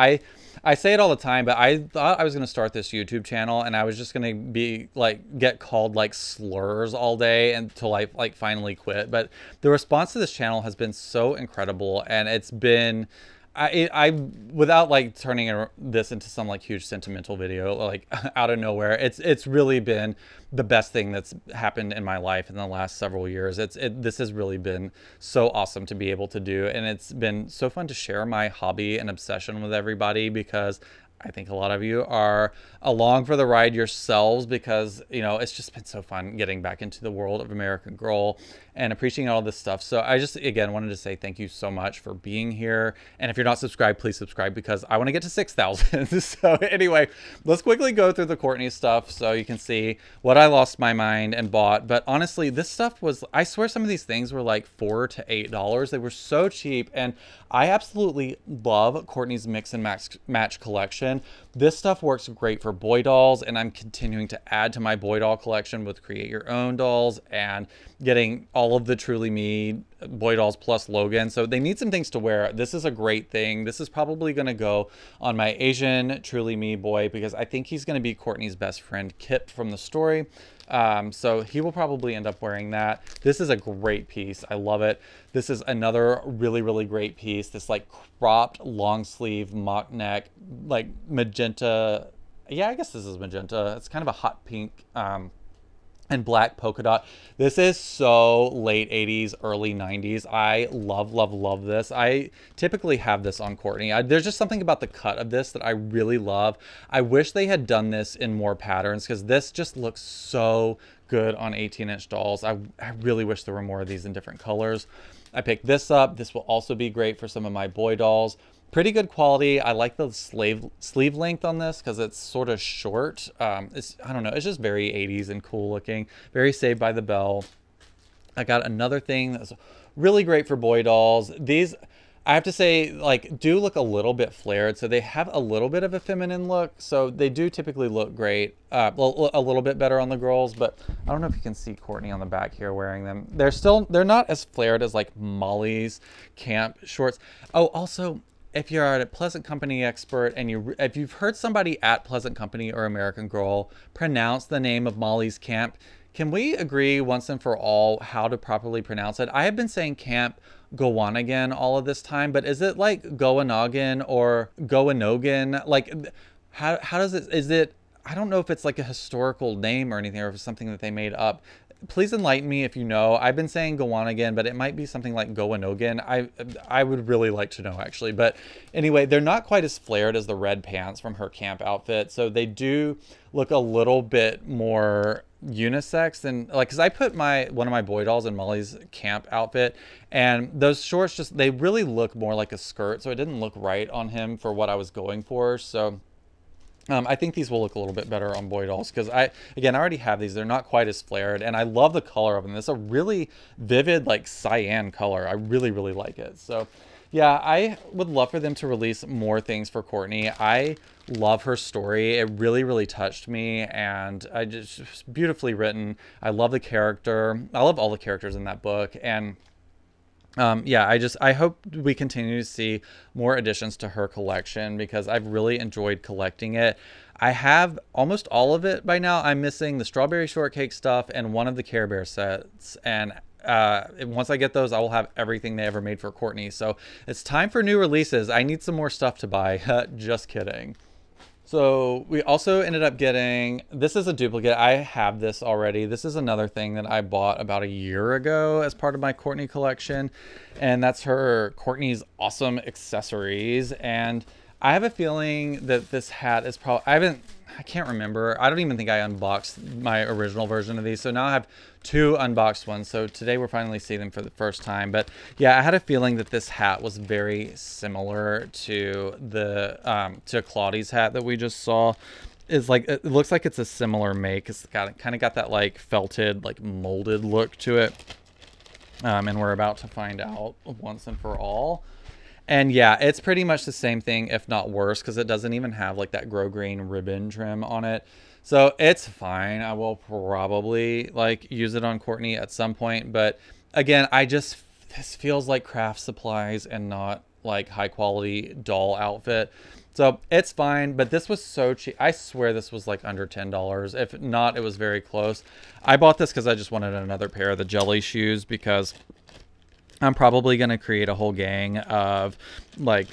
I say it all the time, but I thought I was going to start this YouTube channel and I was just going to be like, get called like slurs all day until I like finally quit. But the response to this channel has been so incredible, and it's been, I without like turning this into some like huge sentimental video like out of nowhere, it's really been the best thing that's happened in my life in the last several years. This has really been so awesome to be able to do, and it's been so fun to share my hobby and obsession with everybody, because I think a lot of you are along for the ride yourselves, because, you know, it's just been so fun getting back into the world of American Girl and appreciating all this stuff. So I just, again, wanted to say thank you so much for being here. And if you're not subscribed, please subscribe, because I want to get to 6,000. So anyway, let's quickly go through the Kourtney stuff so you can see what I lost my mind and bought. But honestly, this stuff was, I swear some of these things were like $4 to $8. They were so cheap. And I absolutely love Kourtney's Mix and Match collection. This stuff works great for boy dolls, and I'm continuing to add to my boy doll collection with Create Your Own dolls and getting all of the Truly Me boy dolls plus Logan. So they need some things to wear. This is a great thing. This is probably going to go on my Asian Truly Me boy, because I think he's going to be Kourtney's best friend Kip from the story. So he will probably end up wearing that. This is a great piece. I love it. This is another really, really great piece. This like cropped long sleeve mock neck, like magenta. Yeah, I guess this is magenta. It's kind of a hot pink, and black polka dot. This is so late 80s, early 90s. I love, love, love this. I typically have this on Kourtney. There's just something about the cut of this that I really love. I wish they had done this in more patterns, because this just looks so good on 18-inch dolls. I really wish there were more of these in different colors. I picked this up. This will also be great for some of my boy dolls. Pretty good quality. I like the sleeve length on this because it's sort of short. I don't know, it's just very 80s and cool looking. Very Saved by the Bell. I got another thing that's really great for boy dolls. These, I have to say, like, do look a little bit flared, so they have a little bit of a feminine look, so they do typically look great. Well, a little bit better on the girls, but I don't know if you can see Kourtney on the back here wearing them. They're not as flared as like Molly's camp shorts. Oh, also, if you're a Pleasant Company expert and if you've heard somebody at Pleasant Company or American Girl pronounce the name of Molly's camp, can we agree once and for all how to properly pronounce it? I have been saying Camp Gowanogan all of this time, but is it like Gowanogan or Gowanogan? Like, how does it, is it, I don't know if it's like a historical name or anything, or if it's something that they made up. Please enlighten me if you know. I've been saying Gowanogan, but it might be something like Gowanogan. I would really like to know, actually. But anyway, they're not quite as flared as the red pants from her camp outfit. So they do look a little bit more unisex than, like, because I put one of my boy dolls in Molly's camp outfit, and those shorts just, they really look more like a skirt. So it didn't look right on him for what I was going for. So I think these will look a little bit better on boy dolls, because I already have these. They're not quite as flared, and I love the color of them. It's a really vivid, like, cyan color. I really, really like it. So yeah, I would love for them to release more things for Kourtney. I love her story. It really, really touched me, and just beautifully written. I love the character. I love all the characters in that book, and yeah, I hope we continue to see more additions to her collection, because I've really enjoyed collecting it. I have almost all of it by now. I'm missing the Strawberry Shortcake stuff and one of the Care Bear sets, and once I get those, I will have everything they ever made for Kourtney. So it's time for new releases. I need some more stuff to buy. Just kidding. So we also ended up getting, this is a duplicate. I have this already. This is another thing that I bought about a year ago as part of my Kourtney collection. And that's her Kourtney's Awesome Accessories. And I have a feeling that this hat is probably, I can't remember. I don't even think I unboxed my original version of these. So now I have 2 unboxed ones. So today we're finally seeing them for the first time. But yeah, I had a feeling that this hat was very similar to the, to Claudie's hat that we just saw. Is like, it looks like it's a similar make. It's got kind of got that like felted, like molded look to it. And we're about to find out once and for all. And yeah, it's pretty much the same thing, if not worse, because it doesn't even have like that grosgrain ribbon trim on it. So it's fine. I will probably like use it on Courtney at some point. But again, this feels like craft supplies and not like high quality doll outfit. So it's fine, but this was so cheap. I swear this was like under $10. If not, it was very close. I bought this because I just wanted another pair of the jelly shoes, because I'm probably going to create a whole gang of like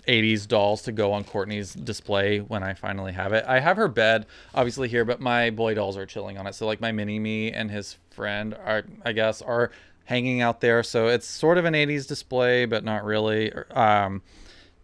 80s dolls to go on Courtney's display when I finally have it. I have her bed obviously here, but my boy dolls are chilling on it. So like my mini-me and his friend are, I guess, are hanging out there. So it's sort of an 80s display, but not really.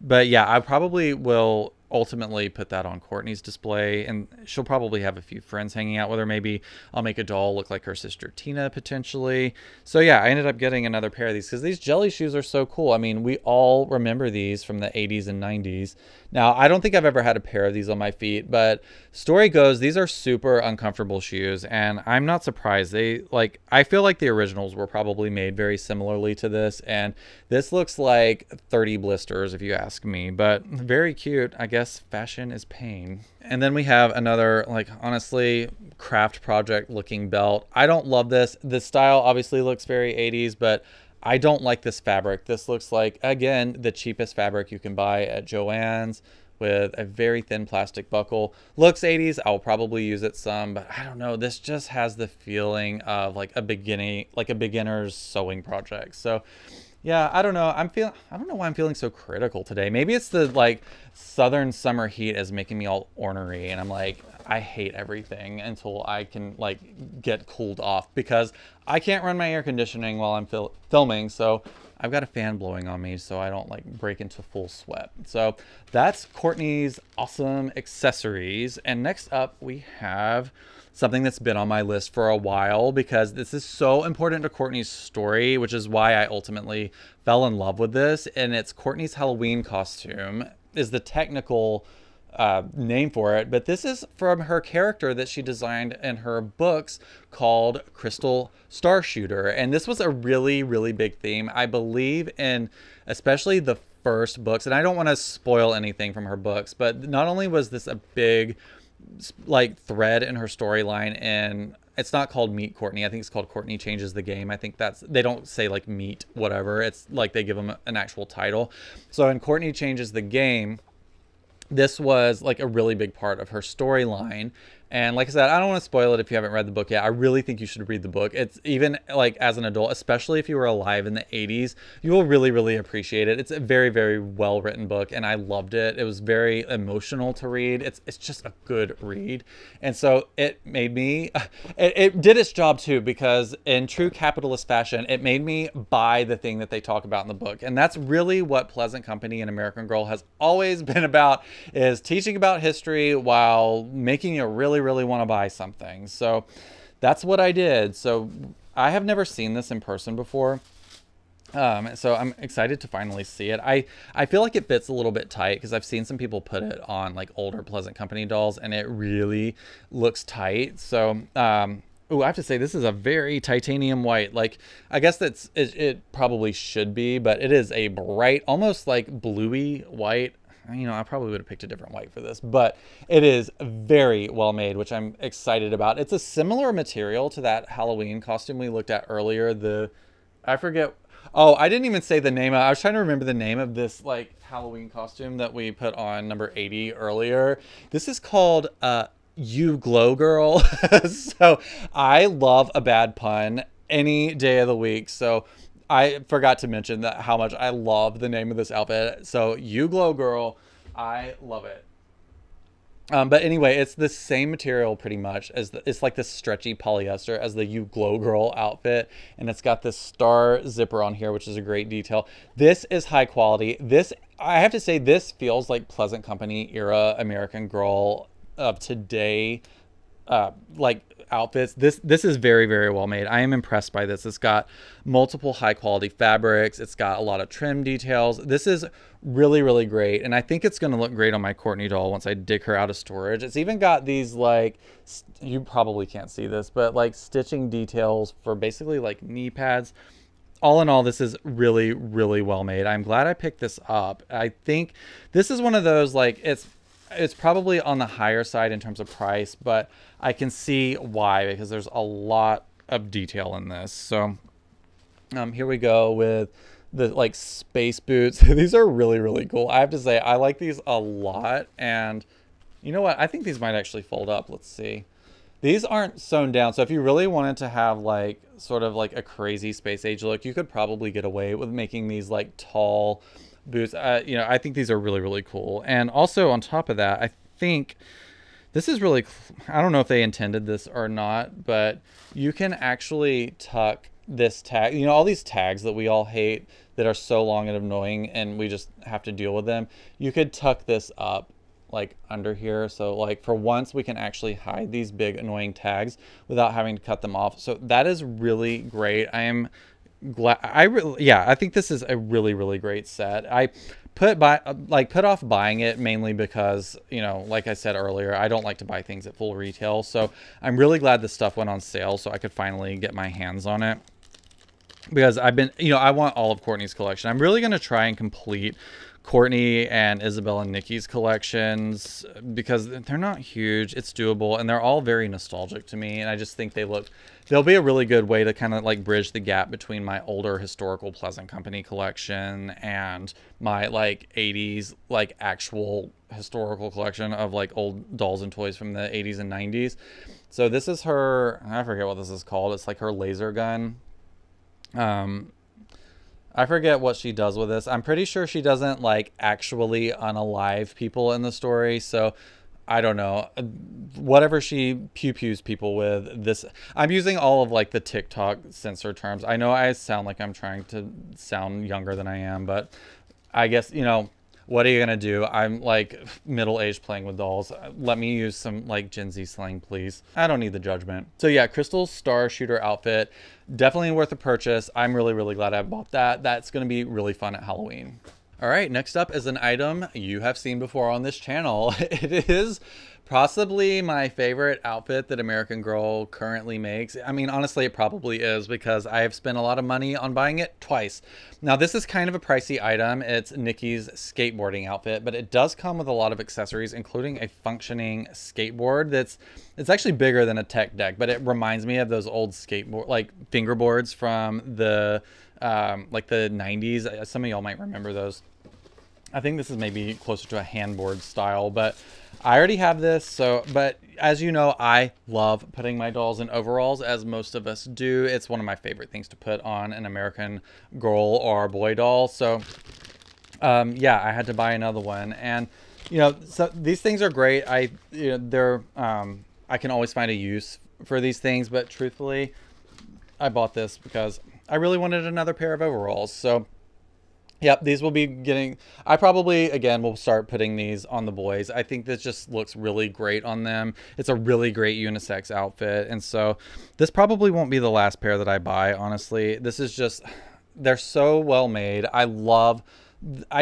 But yeah, I probably will ultimately put that on Courtney's display, and she'll probably have a few friends hanging out with her. Maybe I'll make a doll look like her sister Tina potentially. So yeah, I ended up getting another pair of these because these jelly shoes are so cool. I mean, we all remember these from the 80s and 90s. Now, I don't think I've ever had a pair of these on my feet, but story goes, these are super uncomfortable shoes, and I'm not surprised. I feel like the originals were probably made very similarly to this, and this looks like 30 blisters if you ask me, but very cute. I guess fashion is pain. And then we have another, like, honestly, craft project looking belt. I don't love this. The style obviously looks very 80s, but I don't like this fabric. This looks like, again, the cheapest fabric you can buy at Joann's with a very thin plastic buckle. Looks 80s. I'll probably use it some, but I don't know. This just has the feeling of like a beginner's sewing project. So yeah, I don't know. I don't know why I'm feeling so critical today. Maybe it's the like southern summer heat is making me all ornery, and I'm like, I hate everything until I can like get cooled off, because I can't run my air conditioning while I'm filming. So I've got a fan blowing on me so I don't like break into full sweat. So that's Courtney's awesome accessories. And next up we have something that's been on my list for a while, because this is so important to Courtney's story, which is why I ultimately fell in love with this. And it's Courtney's Halloween costume is the technical name for it, but this is from her character that she designed in her books called Crystal Starshooter. And this was a really, really big theme, I believe, in especially the first books. And I don't want to spoil anything from her books, but not only was this a big like thread in her storyline, and it's not called Meet Courtney. I think it's called Courtney Changes the Game. I think they don't say like Meet whatever. It's like they give them an actual title. So in Courtney Changes the Game, this was like a really big part of her storyline. And like I said, I don't want to spoil it if you haven't read the book yet. I really think you should read the book. It's even like as an adult, especially if you were alive in the 80s, you will really, really appreciate it. It's a very, very well written book, and I loved it. It was very emotional to read. It's just a good read. And so it made me, it did its job too, because in true capitalist fashion, it made me buy the thing that they talk about in the book. And that's really what Pleasant Company and American Girl has always been about, is teaching about history while making you really want to buy something. So that's what I did. So I have never seen this in person before. So I'm excited to finally see it. I feel like it fits a little bit tight, because I've seen some people put it on like older Pleasant Company dolls, and it really looks tight. So, oh, I have to say, this is a very titanium white. Like, I guess it probably should be, but it is a bright, almost like bluey white. You know, I probably would have picked a different white for this, but it is very well made, which I'm excited about. It's a similar material to that Halloween costume we looked at earlier. I forget. Oh, I didn't even say the name. I was trying to remember the name of this like Halloween costume that we put on number 80 earlier. This is called You Glow Girl. So I love a bad pun any day of the week. So I forgot to mention that how much I love the name of this outfit. So You Glow Girl, I love it. But anyway, it's the same material pretty much as it's like this stretchy polyester as the You Glow Girl outfit. And it's got this star zipper on here, which is a great detail. This is high quality. This, I have to say, this feels like Pleasant Company era American Girl of today, like outfits. This is very, very well made. I am impressed by this. It's got multiple high quality fabrics. It's got a lot of trim details. This is really, really great. And I think it's going to look great on my Courtney doll once I dig her out of storage. It's even got these, like, you probably can't see this, but like stitching details for basically like knee pads. All in all, this is really, really well made. I'm glad I picked this up. I think this is one of those, like, it's probably on the higher side in terms of price, but I can see why, because there's a lot of detail in this. So here we go with the like space boots. These are really, really cool. I have to say, I like these a lot. And you know what? I think these might actually fold up. Let's see. These aren't sewn down. So if you really wanted to have like sort of like a crazy space age look, you could probably get away with making these like tall boots. You know, I think these are really, really cool. And also on top of that, I think this is really, I don't know if they intended this or not, but you can actually tuck this tag, you know, all these tags that we all hate that are so long and annoying and we just have to deal with them. You could tuck this up like under here. So like for once we can actually hide these big annoying tags without having to cut them off. So that is really great. I am glad. I think this is a really, really great set. I put off buying it mainly because, you know, like I said earlier, I don't like to buy things at full retail. So I'm really glad this stuff went on sale so I could finally get my hands on it, because I've been, you know, I want all of Courtney's collection. I'm really going to try and complete Courtney and Isabel and Nikki's collections because they're not huge. It's doable and they're all very nostalgic to me. And I just think they'll be a really good way to kind of like bridge the gap between my older historical Pleasant Company collection and my like 80s, like actual historical collection of like old dolls and toys from the 80s and 90s. So this is her, I forget what this is called. It's like her laser gun. I forget what she does with this. I'm pretty sure she doesn't like actually unalive people in the story. So I don't know, whatever she pew-pews people with this. I'm using all of like the TikTok censor terms. I know I sound like I'm trying to sound younger than I am, but I guess, you know, what are you gonna do? I'm like middle-aged playing with dolls. Let me use some like Gen Z slang, please. I don't need the judgment. So yeah, Crystal's Star Shooter outfit, definitely worth a purchase. I'm really, really glad I bought that. That's gonna be really fun at Halloween. All right, next up is an item you have seen before on this channel. It is possibly my favorite outfit that American Girl currently makes. I mean, honestly, it probably is because I have spent a lot of money on buying it twice. Now, this is kind of a pricey item. It's Nikki's skateboarding outfit, but it does come with a lot of accessories, including a functioning skateboard it's actually bigger than a tech deck, but it reminds me of those old skateboard, like fingerboards from the like the 90s. Some of y'all might remember those. I think this is maybe closer to a handboard style, but I already have this. So, but as you know, I love putting my dolls in overalls, as most of us do. It's one of my favorite things to put on an American Girl or boy doll. So, yeah, I had to buy another one. And, you know, so these things are great. You know, I can always find a use for these things, but truthfully, I bought this because I really wanted another pair of overalls. So, yep, these will be getting, I probably, again, will start putting these on the boys. I think this just looks really great on them. It's a really great unisex outfit. And so this probably won't be the last pair that I buy, honestly. This is just, they're so well made. I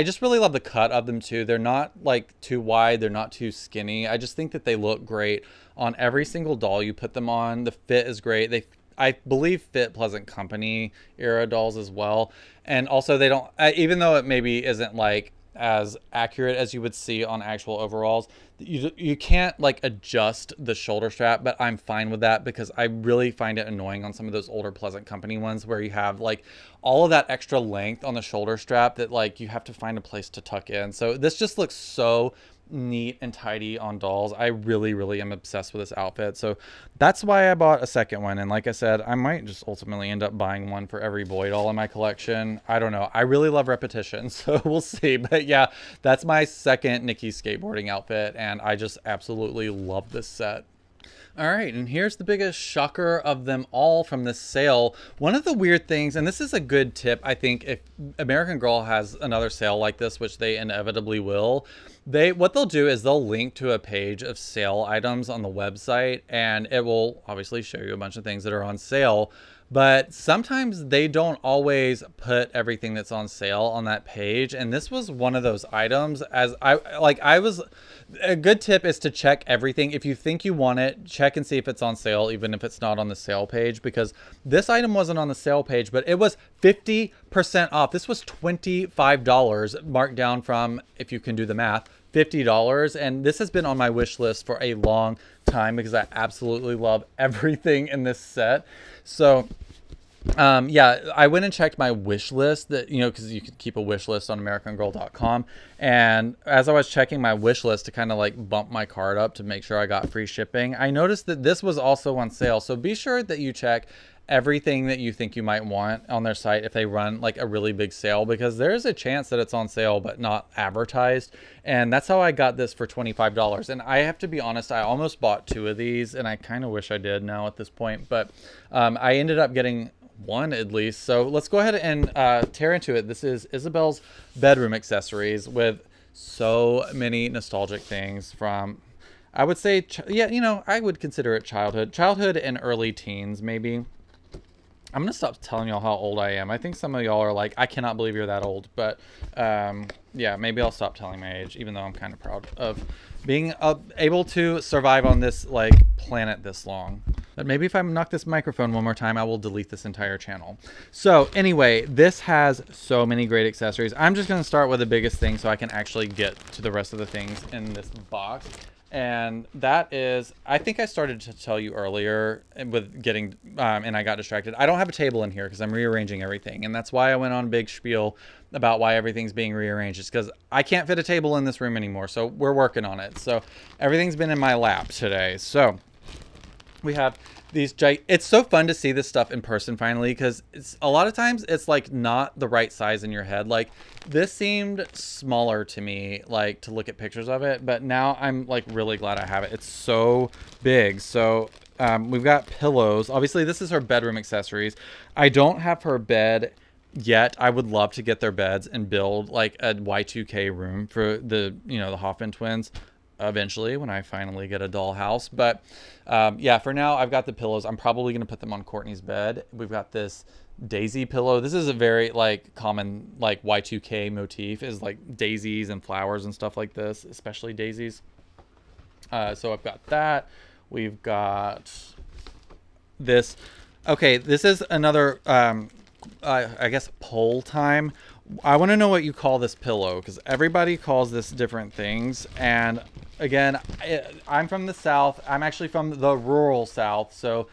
just really love the cut of them too. They're not like too wide. They're not too skinny. I just think that they look great on every single doll you put them on. The fit is great. I believe fit Pleasant Company era dolls as well. And also they don't, even though it maybe isn't like as accurate as you would see on actual overalls, you can't like adjust the shoulder strap, but I'm fine with that because I really find it annoying on some of those older Pleasant Company ones where you have like all of that extra length on the shoulder strap that like you have to find a place to tuck in. So this just looks so neat and tidy on dolls. I really, really am obsessed with this outfit. So that's why I bought a second one. And like I said, I might just ultimately end up buying one for every boy doll in my collection. I don't know. I really love repetition, so we'll see. But yeah, that's my second Nikki skateboarding outfit, and I just absolutely love this set. All right, and here's the biggest shocker of them all from this sale. One of the weird things, and this is a good tip, I think, if American Girl has another sale like this, which they inevitably will, what they'll do is they'll link to a page of sale items on the website, and it will obviously show you a bunch of things that are on sale. But sometimes they don't always put everything that's on sale on that page. And this was one of those items. A good tip is to check everything. If you think you want it, check and see if it's on sale, even if it's not on the sale page, because this item wasn't on the sale page, but it was 50% off. This was $25 marked down from, if you can do the math, $50. And this has been on my wish list for a long time because I absolutely love everything in this set. So yeah, I went and checked my wish list, that, you know, because you can keep a wish list on americangirl.com. And as I was checking my wish list to kind of like bump my cart up to make sure I got free shipping, I noticed that this was also on sale. So be sure that you check everything that you think you might want on their site if they run like a really big sale, because there's a chance that it's on sale but not advertised. And that's how I got this for $25. And I have to be honest, I almost bought 2 of these, and I kind of wish I did now at this point, but I ended up getting one at least. So let's go ahead and tear into it. This is Isabel's bedroom accessories with so many nostalgic things from, I would say, yeah, you know, I would consider it childhood and early teens maybe. I'm gonna stop telling y'all how old I am. I think some of y'all are like, I cannot believe you're that old. But yeah, maybe I'll stop telling my age, even though I'm kind of proud of being able to survive on this like planet this long. But maybe if I knock this microphone one more time, I will delete this entire channel. So anyway, this has so many great accessories. I'm just gonna start with the biggest thing so I can actually get to the rest of the things in this box. And that is, I think I started to tell you earlier with getting, and I got distracted. I don't have a table in here because I'm rearranging everything. And that's why I went on a big spiel about why everything's being rearranged. It's because I can't fit a table in this room anymore. So we're working on it. So everything's been in my lap today. So we have these it's so fun to see this stuff in person finally, because it's a lot of times it's like not the right size in your head. Like this seemed smaller to me, like to look at pictures of it, but now I'm like really glad I have it. It's so big. So we've got pillows. Obviously this is her bedroom accessories. I don't have her bed yet. I would love to get their beds and build like a Y2K room for the, you know, the Hoffman twins eventually when I finally get a doll house. But yeah, for now I've got the pillows. I'm probably going to put them on Courtney's bed. We've got this daisy pillow. This is a very like common like Y2K motif, is like daisies and flowers and stuff like this, especially daisies. So I've got that. We've got this. Okay, this is another I guess poll time. I want to know what you call this pillow, because everybody calls this different things. And again, I'm from the South. I'm actually from the rural South. So,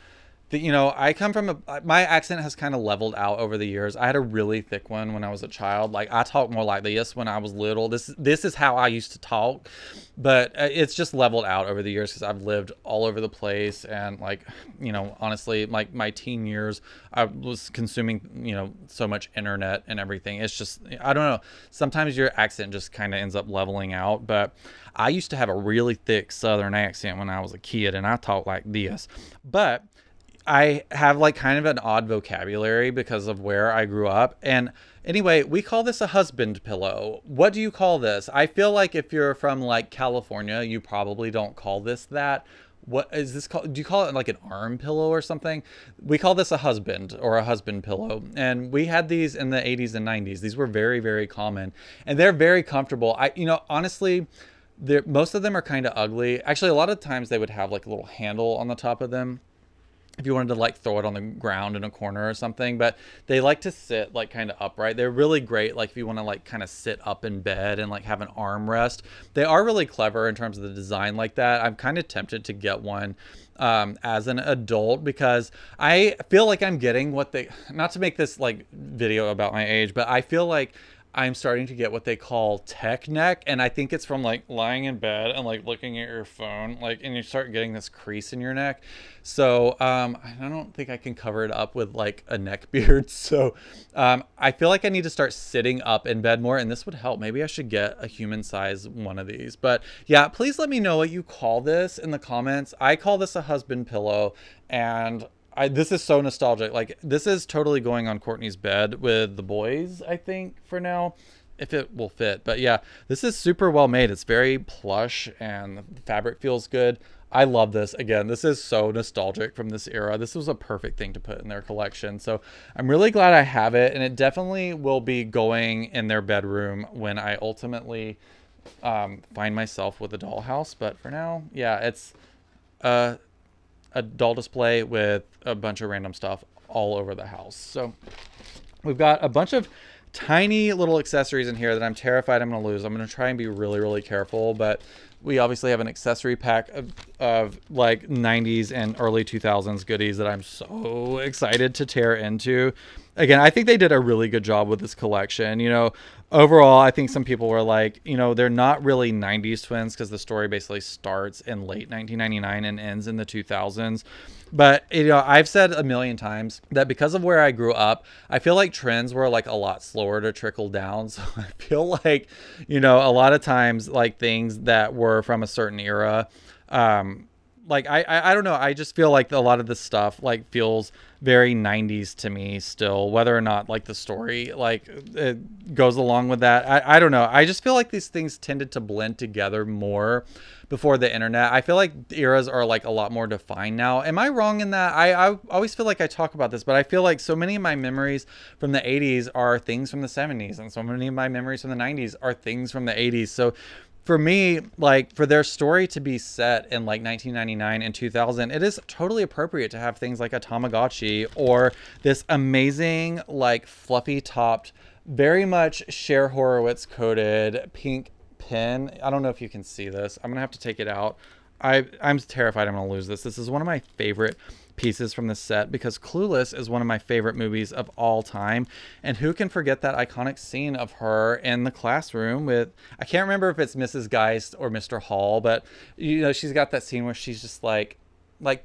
you know, I come from my accent has kind of leveled out over the years. I had a really thick one when I was a child. Like I talk more like this when I was little. This is how I used to talk, but it's just leveled out over the years because I've lived all over the place. And like, you know, honestly, like my teen years, I was consuming, you know, so much internet and everything. It's just, I don't know. Sometimes your accent just kind of ends up leveling out. But I used to have a really thick Southern accent when I was a kid, and I talk like this. But I have like kind of an odd vocabulary because of where I grew up. And anyway, we call this a husband pillow. What do you call this? I feel like if you're from like California, you probably don't call this that. What is this called? Do you call it like an arm pillow or something? We call this a husband or a husband pillow. And we had these in the 80s and 90s. These were very, very common, and they're very comfortable. You know, honestly, most of them are kind of ugly. Actually, a lot of times they would have like a little handle on the top of them if you wanted to like throw it on the ground in a corner or something. But they like to sit like kind of upright. They're really great like if you want to like kind of sit up in bed and like have an armrest. They are really clever in terms of the design like that. I'm kind of tempted to get one as an adult, because I feel like I'm getting what they, not to make this like video about my age, but I feel like I'm starting to get what they call tech neck, and I think it's from like lying in bed and like looking at your phone, like, and you start getting this crease in your neck. So I don't think I can cover it up with like a neck beard. So I feel like I need to start sitting up in bed more, and this would help. Maybe I should get a human size one of these. But yeah, please let me know what you call this in the comments. I call this a husband pillow, and this is so nostalgic. Like, this is totally going on Courtney's bed with the boys, I think, for now, if it will fit. But yeah, this is super well made. It's very plush and the fabric feels good. I love this. Again, this is so nostalgic from this era. This was a perfect thing to put in their collection. So I'm really glad I have it, and it definitely will be going in their bedroom when I ultimately find myself with a dollhouse. But for now, yeah, it's a doll display with a bunch of random stuff all over the house. So we've got a bunch of tiny little accessories in here that I'm terrified I'm going to lose. I'm going to try and be really, really careful, but we obviously have an accessory pack of like 90s and early 2000s goodies that I'm so excited to tear into. Again, I think they did a really good job with this collection. You know, overall, I think some people were like, you know, they're not really 90s twins because the story basically starts in late 1999 and ends in the 2000s. But, you know, I've said a million times that because of where I grew up, I feel like trends were like a lot slower to trickle down. So I feel like, you know, a lot of times like things that were from a certain era, like I don't know, I just feel like a lot of this stuff like feels very 90s to me still, whether or not like the story like it goes along with that. I don't know, I just feel like these things tended to blend together more before the internet. I feel like eras are like a lot more defined now. Am I wrong in that? I always feel like I talk about this, but I feel like so many of my memories from the 80s are things from the 70s, and so many of my memories from the 90s are things from the 80s. So for me, like, for their story to be set in like 1999 and 2000, it is totally appropriate to have things like a Tamagotchi or this amazing, like, fluffy topped, very much Cher Horowitz coated pink pin. I don't know if you can see this. I'm gonna have to take it out. I'm terrified I'm gonna lose this. This is one of my favorite pieces from the set because Clueless is one of my favorite movies of all time, and who can forget that iconic scene of her in the classroom with, I can't remember if it's Mrs. Geist or Mr. Hall, but you know, she's got that scene where she's just like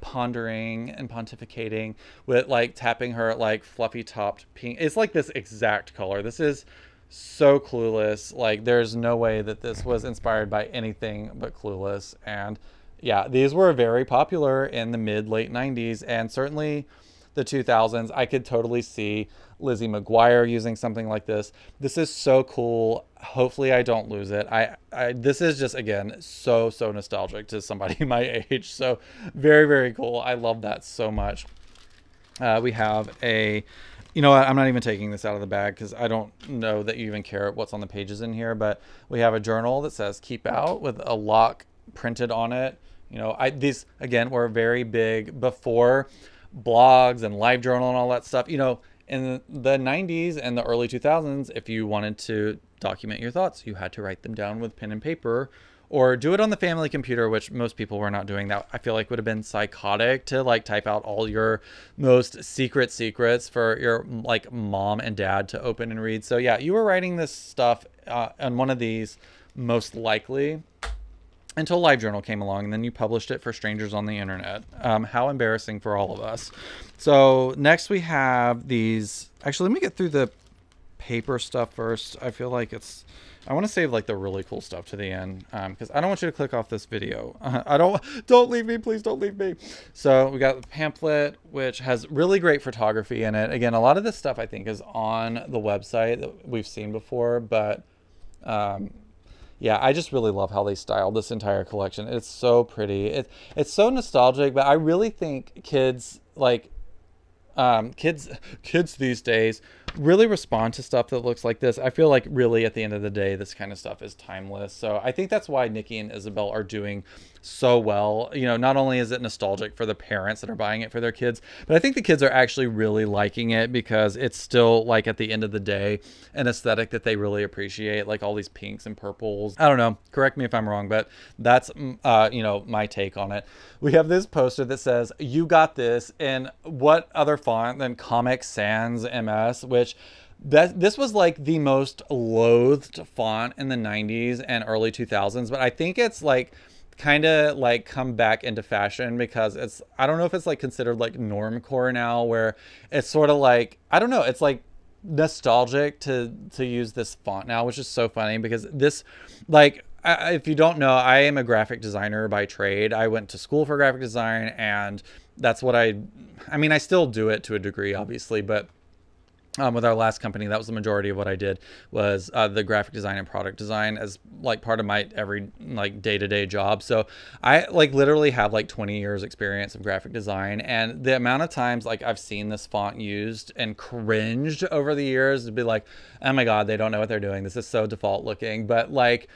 pondering and pontificating with like tapping her like fluffy topped pink. It's like this exact color. This is so Clueless. Like, there's no way that this was inspired by anything but Clueless. And yeah, these were very popular in the late 90s and certainly the 2000s. I could totally see Lizzie McGuire using something like this. This is so cool. Hopefully I don't lose it. This is just, again, so nostalgic to somebody my age. So very, very cool. I love that so much. We have a, you know what, I'm not even taking this out of the bag because I don't know that you even care what's on the pages in here, but we have a journal that says keep out with a lock printed on it. You know, these, again, were very big before blogs and LiveJournal and all that stuff. You know, in the 90s and the early 2000s, if you wanted to document your thoughts, you had to write them down with pen and paper or do it on the family computer, which most people were not doing. That I feel like would have been psychotic to like type out all your most secrets for your like mom and dad to open and read. So yeah, you were writing this stuff on one of these most likely until LiveJournal came along, and then you published it for strangers on the internet. How embarrassing for all of us. So next we have these. Actually, let me get through the paper stuff first. I feel like I want to save like the really cool stuff to the end because I don't want you to click off this video. Don't leave me, please don't leave me. So we got the pamphlet, which has really great photography in it. Again, a lot of this stuff I think is on the website that we've seen before, but yeah, I just really love how they styled this entire collection. It's so pretty. It's so nostalgic, but I really think kids like kids these days really respond to stuff that looks like this. I feel like really at the end of the day, this kind of stuff is timeless. So I think that's why Nikki and Isabel are doing so well. You know, not only is it nostalgic for the parents that are buying it for their kids, but I think the kids are actually really liking it because it's still like at the end of the day, an aesthetic that they really appreciate, like all these pinks and purples. I don't know, correct me if I'm wrong, but that's, you know, my take on it. We have this poster that says, "You got this," in what other font than Comic Sans MS, which this was like the most loathed font in the 90s and early 2000s, but I think it's like kind of like come back into fashion because it's, I don't know if it's like considered like normcore now, where it's sort of like, I don't know, it's like nostalgic to use this font now, which is so funny because this, like, if you don't know, I am a graphic designer by trade. I went to school for graphic design, and that's what I mean, I still do it to a degree, obviously, but with our last company, that was the majority of what I did, was the graphic design and product design as like part of my every like day-to-day job. So I like literally have like 20 years experience of graphic design, and the amount of times like I've seen this font used and cringed over the years to be like, oh my God, they don't know what they're doing. This is so default looking. But like,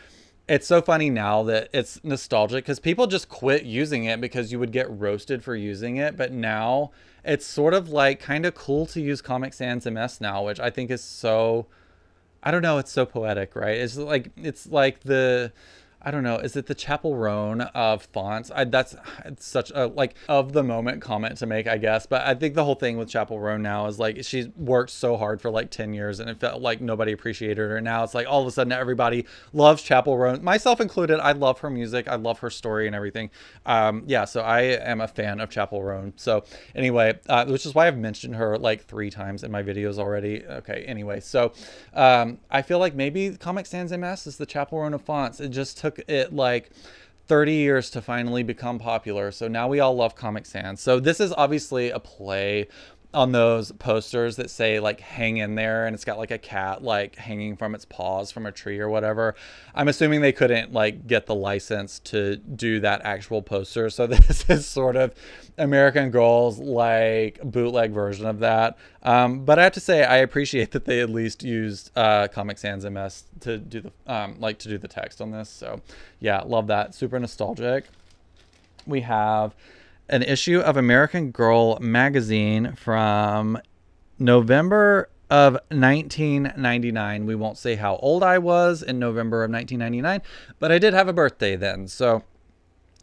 it's so funny now that it's nostalgic because people just quit using it because you would get roasted for using it. But now it's sort of like kind of cool to use Comic Sans MS now, which I think is so, I don't know, it's so poetic, right? It's like the, I don't know, is it the Chapel Roan of fonts? That's it's such a like of the moment comment to make, I guess. But I think the whole thing with Chapel Roan now is like she's worked so hard for like 10 years and it felt like nobody appreciated her. Now it's like all of a sudden everybody loves Chapel Roan, myself included. I love her music. I love her story and everything. Yeah, so I am a fan of Chapel Roan. So anyway, which is why I've mentioned her like 3 times in my videos already. Okay, anyway, so I feel like maybe Comic Sans MS is the Chapel Roan of fonts. It just took it like 30 years to finally become popular. So now we all love Comic Sans. So this is obviously a play on those posters that say like hang in there, and it's got like a cat like hanging from its paws from a tree or whatever. I'm assuming they couldn't like get the license to do that actual poster, so this is sort of American Girl's like bootleg version of that. But I have to say I appreciate that they at least used Comic Sans MS to do the like to do the text on this. So yeah, love that. Super nostalgic. We have an issue of American Girl magazine from November of 1999. We won't say how old I was in November of 1999, but I did have a birthday then. So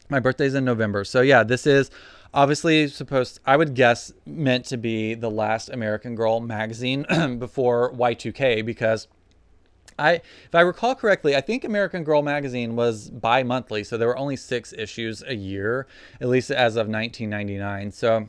my birthday's in November. So yeah, this is obviously supposed, I would guess, meant to be the last American Girl magazine before Y2K, because if I recall correctly, I think American Girl magazine was bi-monthly, so there were only 6 issues a year, at least as of 1999. So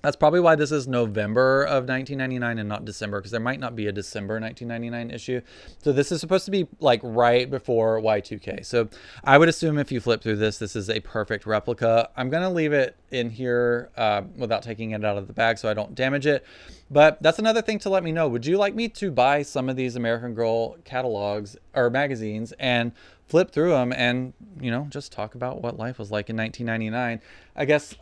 that's probably why this is November of 1999 and not December, because there might not be a December 1999 issue. So this is supposed to be like right before Y2K. So I would assume if you flip through this, this is a perfect replica. I'm going to leave it in here without taking it out of the bag so I don't damage it. But that's another thing to let me know. Would you like me to buy some of these American Girl catalogs or magazines and flip through them and, you know, just talk about what life was like in 1999? I guess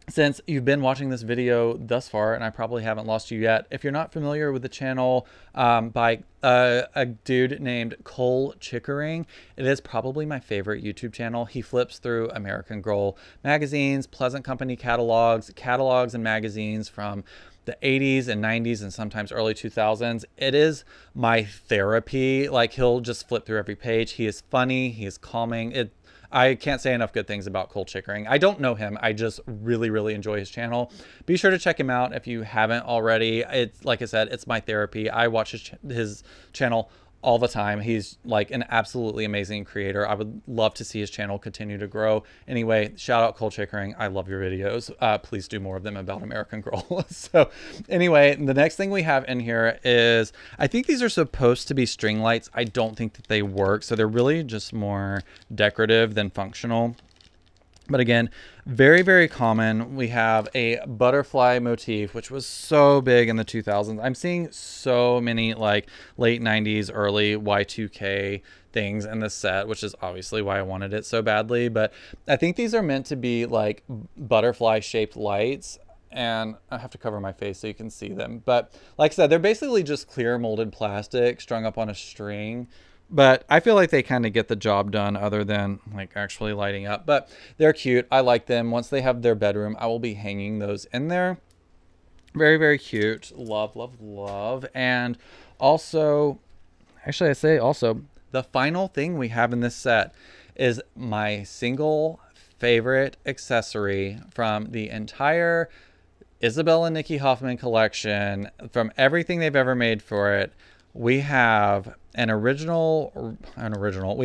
since you've been watching this video thus far, and I probably haven't lost you yet, if you're not familiar with the channel by a dude named Cole Chickering, it is probably my favorite YouTube channel. He flips through American Girl magazines, Pleasant Company catalogs and magazines from the 80s and 90s and sometimes early 2000s. It is my therapy. Like, he'll just flip through every page. He is funny. He is calming. I can't say enough good things about Cole Chickering. I don't know him. I just really, really enjoy his channel. Be sure to check him out if you haven't already. It's like I said, it's my therapy. I watch his channel all the time. He's like an absolutely amazing creator. I would love to see his channel continue to grow. Anyway, shout out Cole Chickering. I love your videos. Please do more of them about American Girl. So anyway, the next thing we have in here is, I think these are supposed to be string lights. I don't think that they work. So they're really just more decorative than functional. But again, very, very common. We have a butterfly motif, which was so big in the 2000s. I'm seeing so many like late 90s, early Y2K things in this set, which is obviously why I wanted it so badly. But I think these are meant to be like butterfly shaped lights. And I have to cover my face so you can see them. But like I said, they're basically just clear molded plastic strung up on a string. But I feel like they kind of get the job done other than like actually lighting up. But they're cute. I like them. Once they have their bedroom, I will be hanging those in there. Very, very cute. Love, love, love. And also, actually I say also, the final thing we have in this set is my single favorite accessory from the entire Isabella and Nikki Hoffman collection. From everything they've ever made for it, we have we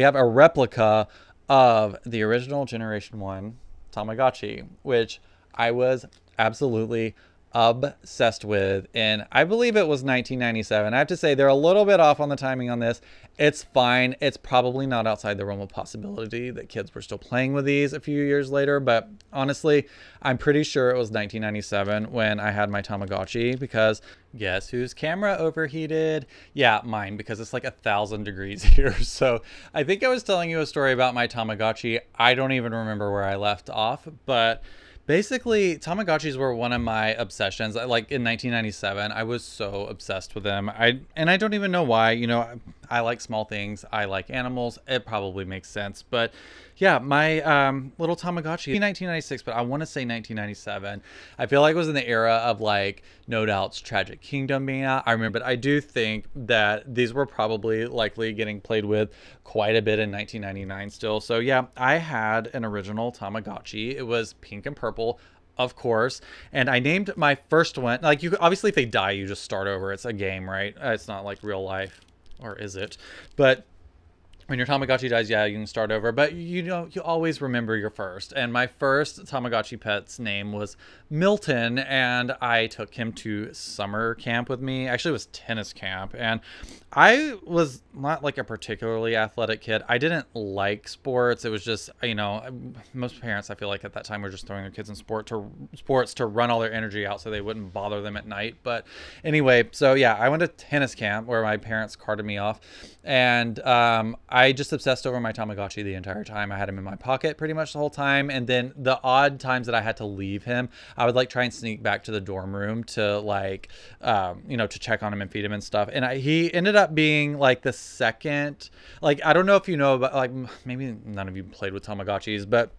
have a replica of the original Generation 1 Tamagotchi, which I was absolutely obsessed with, and I believe it was 1997. I have to say they're a little bit off on the timing on this. It's fine. It's probably not outside the realm of possibility that kids were still playing with these a few years later, but honestly, I'm pretty sure it was 1997 when I had my Tamagotchi, because guess whose camera overheated? Yeah, mine, because it's like 1,000 degrees here. So I think I was telling you a story about my Tamagotchi. I don't even remember where I left off, but basically, Tamagotchis were one of my obsessions. Like in 1997, I was so obsessed with them. I don't even know why. You know, I like small things. I like animals. It probably makes sense. But yeah, my little Tamagotchi, 1996, but I want to say 1997. I feel like it was in the era of like No Doubt's Tragic Kingdom being out. I remember, but I do think that these were probably likely getting played with quite a bit in 1999 still. So yeah, I had an original Tamagotchi. It was pink and purple, of course, and I named my first one, like, you obviously if they die you just start over. It's a game, right? It's not like real life, or is it? But when your Tamagotchi dies, yeah, you can start over, but you know, you always remember your first. And my first Tamagotchi pet's name was Milton, and I took him to summer camp with me. Actually, it was tennis camp, and I was not like a particularly athletic kid. I didn't like sports. It was just, you know, most parents, I feel like at that time, were just throwing their kids in sports to run all their energy out so they wouldn't bother them at night. But anyway, so yeah, I went to tennis camp where my parents carted me off, and I just obsessed over my Tamagotchi the entire time. I had him in my pocket pretty much the whole time. And then the odd times that I had to leave him, I would like try and sneak back to the dorm room to like, you know, to check on him and feed him and stuff. And he ended up being like the second, like, I don't know if you know, but like maybe none of you played with Tamagotchis, but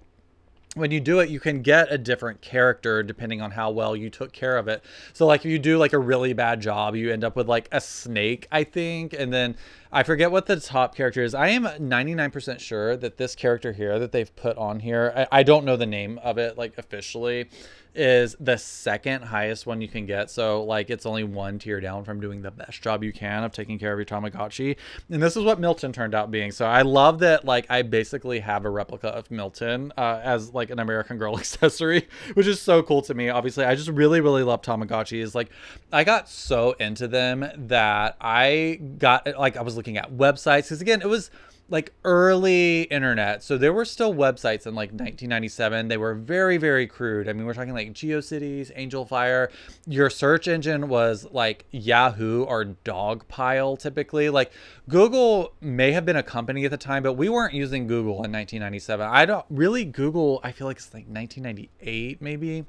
when you do it, you can get a different character depending on how well you took care of it. So like if you do like a really bad job, you end up with like a snake, I think. And then I forget what the top character is. I am 99% sure that this character here that they've put on here, I don't know the name of it like officially, is the second highest one you can get. So like it's only one tier down from doing the best job you can of taking care of your Tamagotchi. And this is what Milton turned out being. So I love that, like, I basically have a replica of Milton as like an American Girl accessory, which is so cool to me. Obviously, I just really, really love Tamagotchis. Like, I got so into them that I got, like, I was looking at websites, because again, it was like early internet, so there were still websites in like 1997. They were very, very crude. I mean, we're talking like GeoCities, AngelFire. Your search engine was like Yahoo or Dogpile typically. Like, Google may have been a company at the time, but we weren't using Google in 1997. I don't really, Google, I feel like it's like 1998 maybe.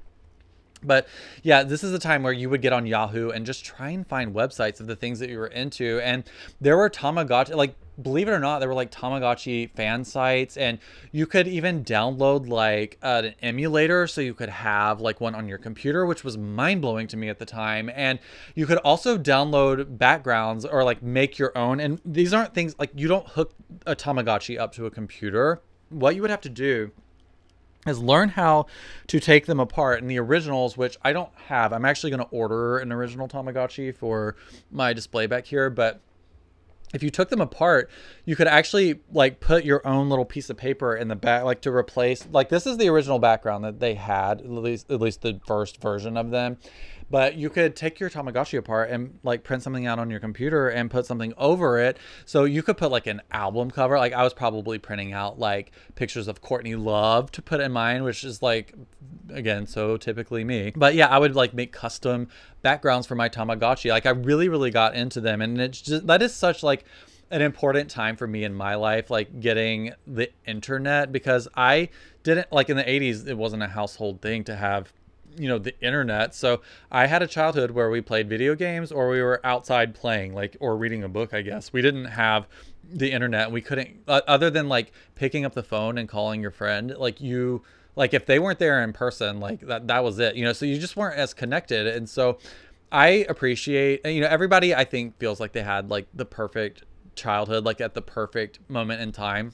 But yeah, this is a time where you would get on Yahoo and just try and find websites of the things that you were into. And there were Tamagotchi, like, believe it or not, there were like Tamagotchi fan sites, and you could even download like an emulator so you could have like one on your computer, which was mind-blowing to me at the time. And you could also download backgrounds or like make your own. And these aren't things like, you don't hook a Tamagotchi up to a computer. What you would have to do is learn how to take them apart. And the originals, which I don't have, I'm actually going to order an original Tamagotchi for my display back here, but if you took them apart, you could actually like put your own little piece of paper in the back, like to replace, like, this is the original background that they had, at least the first version of them. But you could take your Tamagotchi apart and like print something out on your computer and put something over it. So you could put like an album cover. Like, I was probably printing out like pictures of Courtney Love to put in mine, which is like, again, so typically me. But yeah, I would like make custom backgrounds for my Tamagotchi. Like, I really, really got into them. And it's just, that is such like an important time for me in my life, like getting the internet, because I didn't, like, in the 80s, it wasn't a household thing to have, you know, the internet. So I had a childhood where we played video games, or we were outside playing, like, or reading a book, I guess. We didn't have the internet. We couldn't, other than like picking up the phone and calling your friend, like, you, like, if they weren't there in person, like that was it, you know. So you just weren't as connected. And so I appreciate, you know, everybody I think feels like they had like the perfect childhood, like at the perfect moment in time.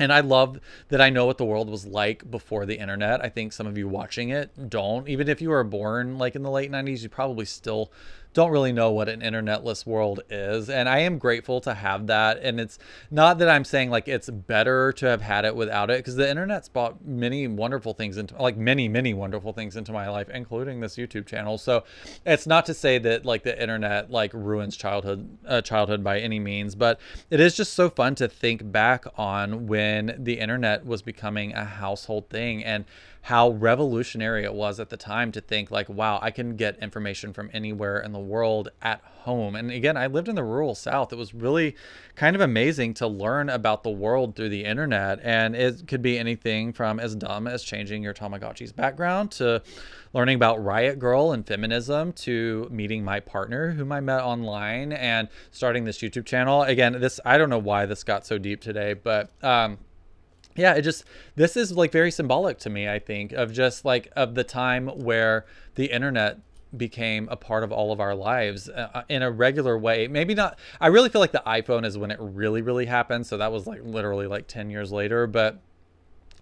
And I love that I know what the world was like before the internet. I think some of you watching it don't. Even if you were born like in the late 90s, you probably still don't really know what an internetless world is. And I am grateful to have that. And it's not that I'm saying like it's better to have had it without it, because the internet's brought many wonderful things into, like many wonderful things into my life, including this YouTube channel. So it's not to say that like the internet like ruins childhood by any means, but it is just so fun to think back on when the internet was becoming a household thing, and how revolutionary it was at the time to think like, wow, I can get information from anywhere in the world at home. And again, I lived in the rural South. It was really kind of amazing to learn about the world through the internet. And it could be anything from as dumb as changing your Tamagotchi's background, to learning about Riot Grrrl and feminism, to meeting my partner whom I met online and starting this YouTube channel. Again, I don't know why this got so deep today, but yeah, this is like very symbolic to me, I think, of just like of the time where the internet became a part of all of our lives in a regular way. Maybe not, I really feel like the iPhone is when it really happened. So that was like literally like 10 years later. But,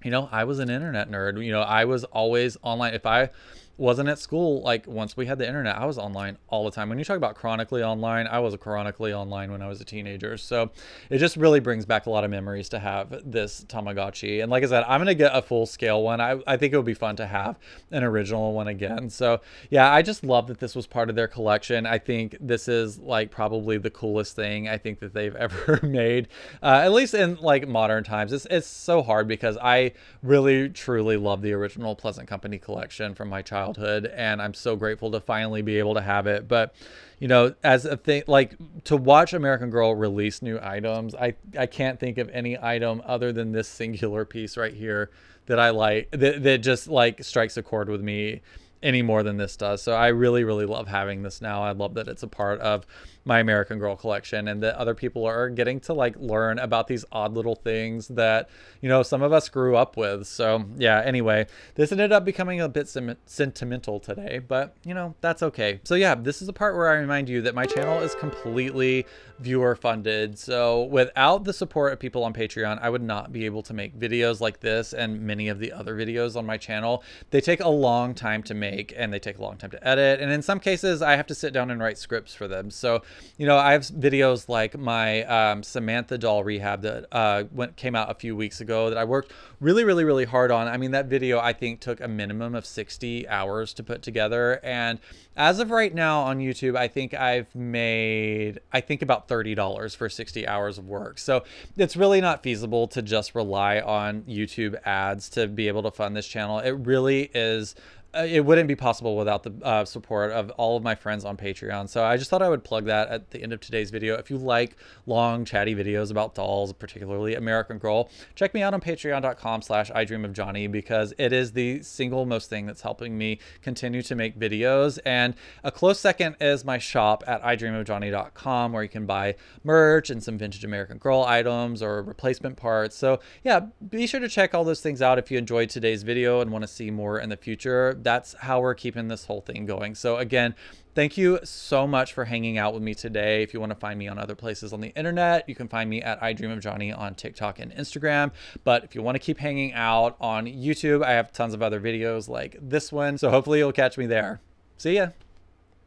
you know, I was an internet nerd. You know, I was always online. If I wasn't at school, like once we had the internet, I was online all the time. When you talk about chronically online, I was chronically online when I was a teenager. So it just really brings back a lot of memories to have this Tamagotchi. And like I said, I'm going to get a full scale one. I think it would be fun to have an original one again. So yeah, I just love that this was part of their collection. I think this is like probably the coolest thing I think that they've ever made, at least in like modern times. It's so hard because I really truly love the original Pleasant Company collection from my childhood, and I'm so grateful to finally be able to have it. But you know, as a thing, like to watch American Girl release new items, I can't think of any item other than this singular piece right here that I like, that just like strikes a chord with me any more than this does. So I really love having this now. I love that it's a part of my American Girl collection, and that other people are getting to like learn about these odd little things that, you know, some of us grew up with. So yeah, anyway, this ended up becoming a bit sentimental today, but you know, that's okay. So yeah, this is the part where I remind you that my channel is completely viewer funded. So without the support of people on Patreon, I would not be able to make videos like this and many of the other videos on my channel. They take a long time to make, and they take a long time to edit, and in some cases I have to sit down and write scripts for them. So you know, I have videos like my Samantha doll rehab that came out a few weeks ago that I worked really hard on. I mean, that video I think took a minimum of 60 hours to put together, and as of right now on YouTube, I think I've made, I think about $30 for 60 hours of work. So it's really not feasible to just rely on YouTube ads to be able to fund this channel. It really is. It wouldn't be possible without the support of all of my friends on Patreon. So I just thought I would plug that at the end of today's video. If you like long chatty videos about dolls, particularly American Girl, check me out on patreon.com/idreamofjohnny, because it is the single most thing that's helping me continue to make videos. And a close second is my shop at idreamofjohnny.com, where you can buy merch and some vintage American Girl items or replacement parts. So yeah, be sure to check all those things out if you enjoyed today's video and want to see more in the future. That's how we're keeping this whole thing going. So again, thank you so much for hanging out with me today. If you want to find me on other places on the internet, you can find me at idreamofjohnny on TikTok and Instagram. But if you want to keep hanging out on YouTube, I have tons of other videos like this one. So hopefully you'll catch me there. See ya.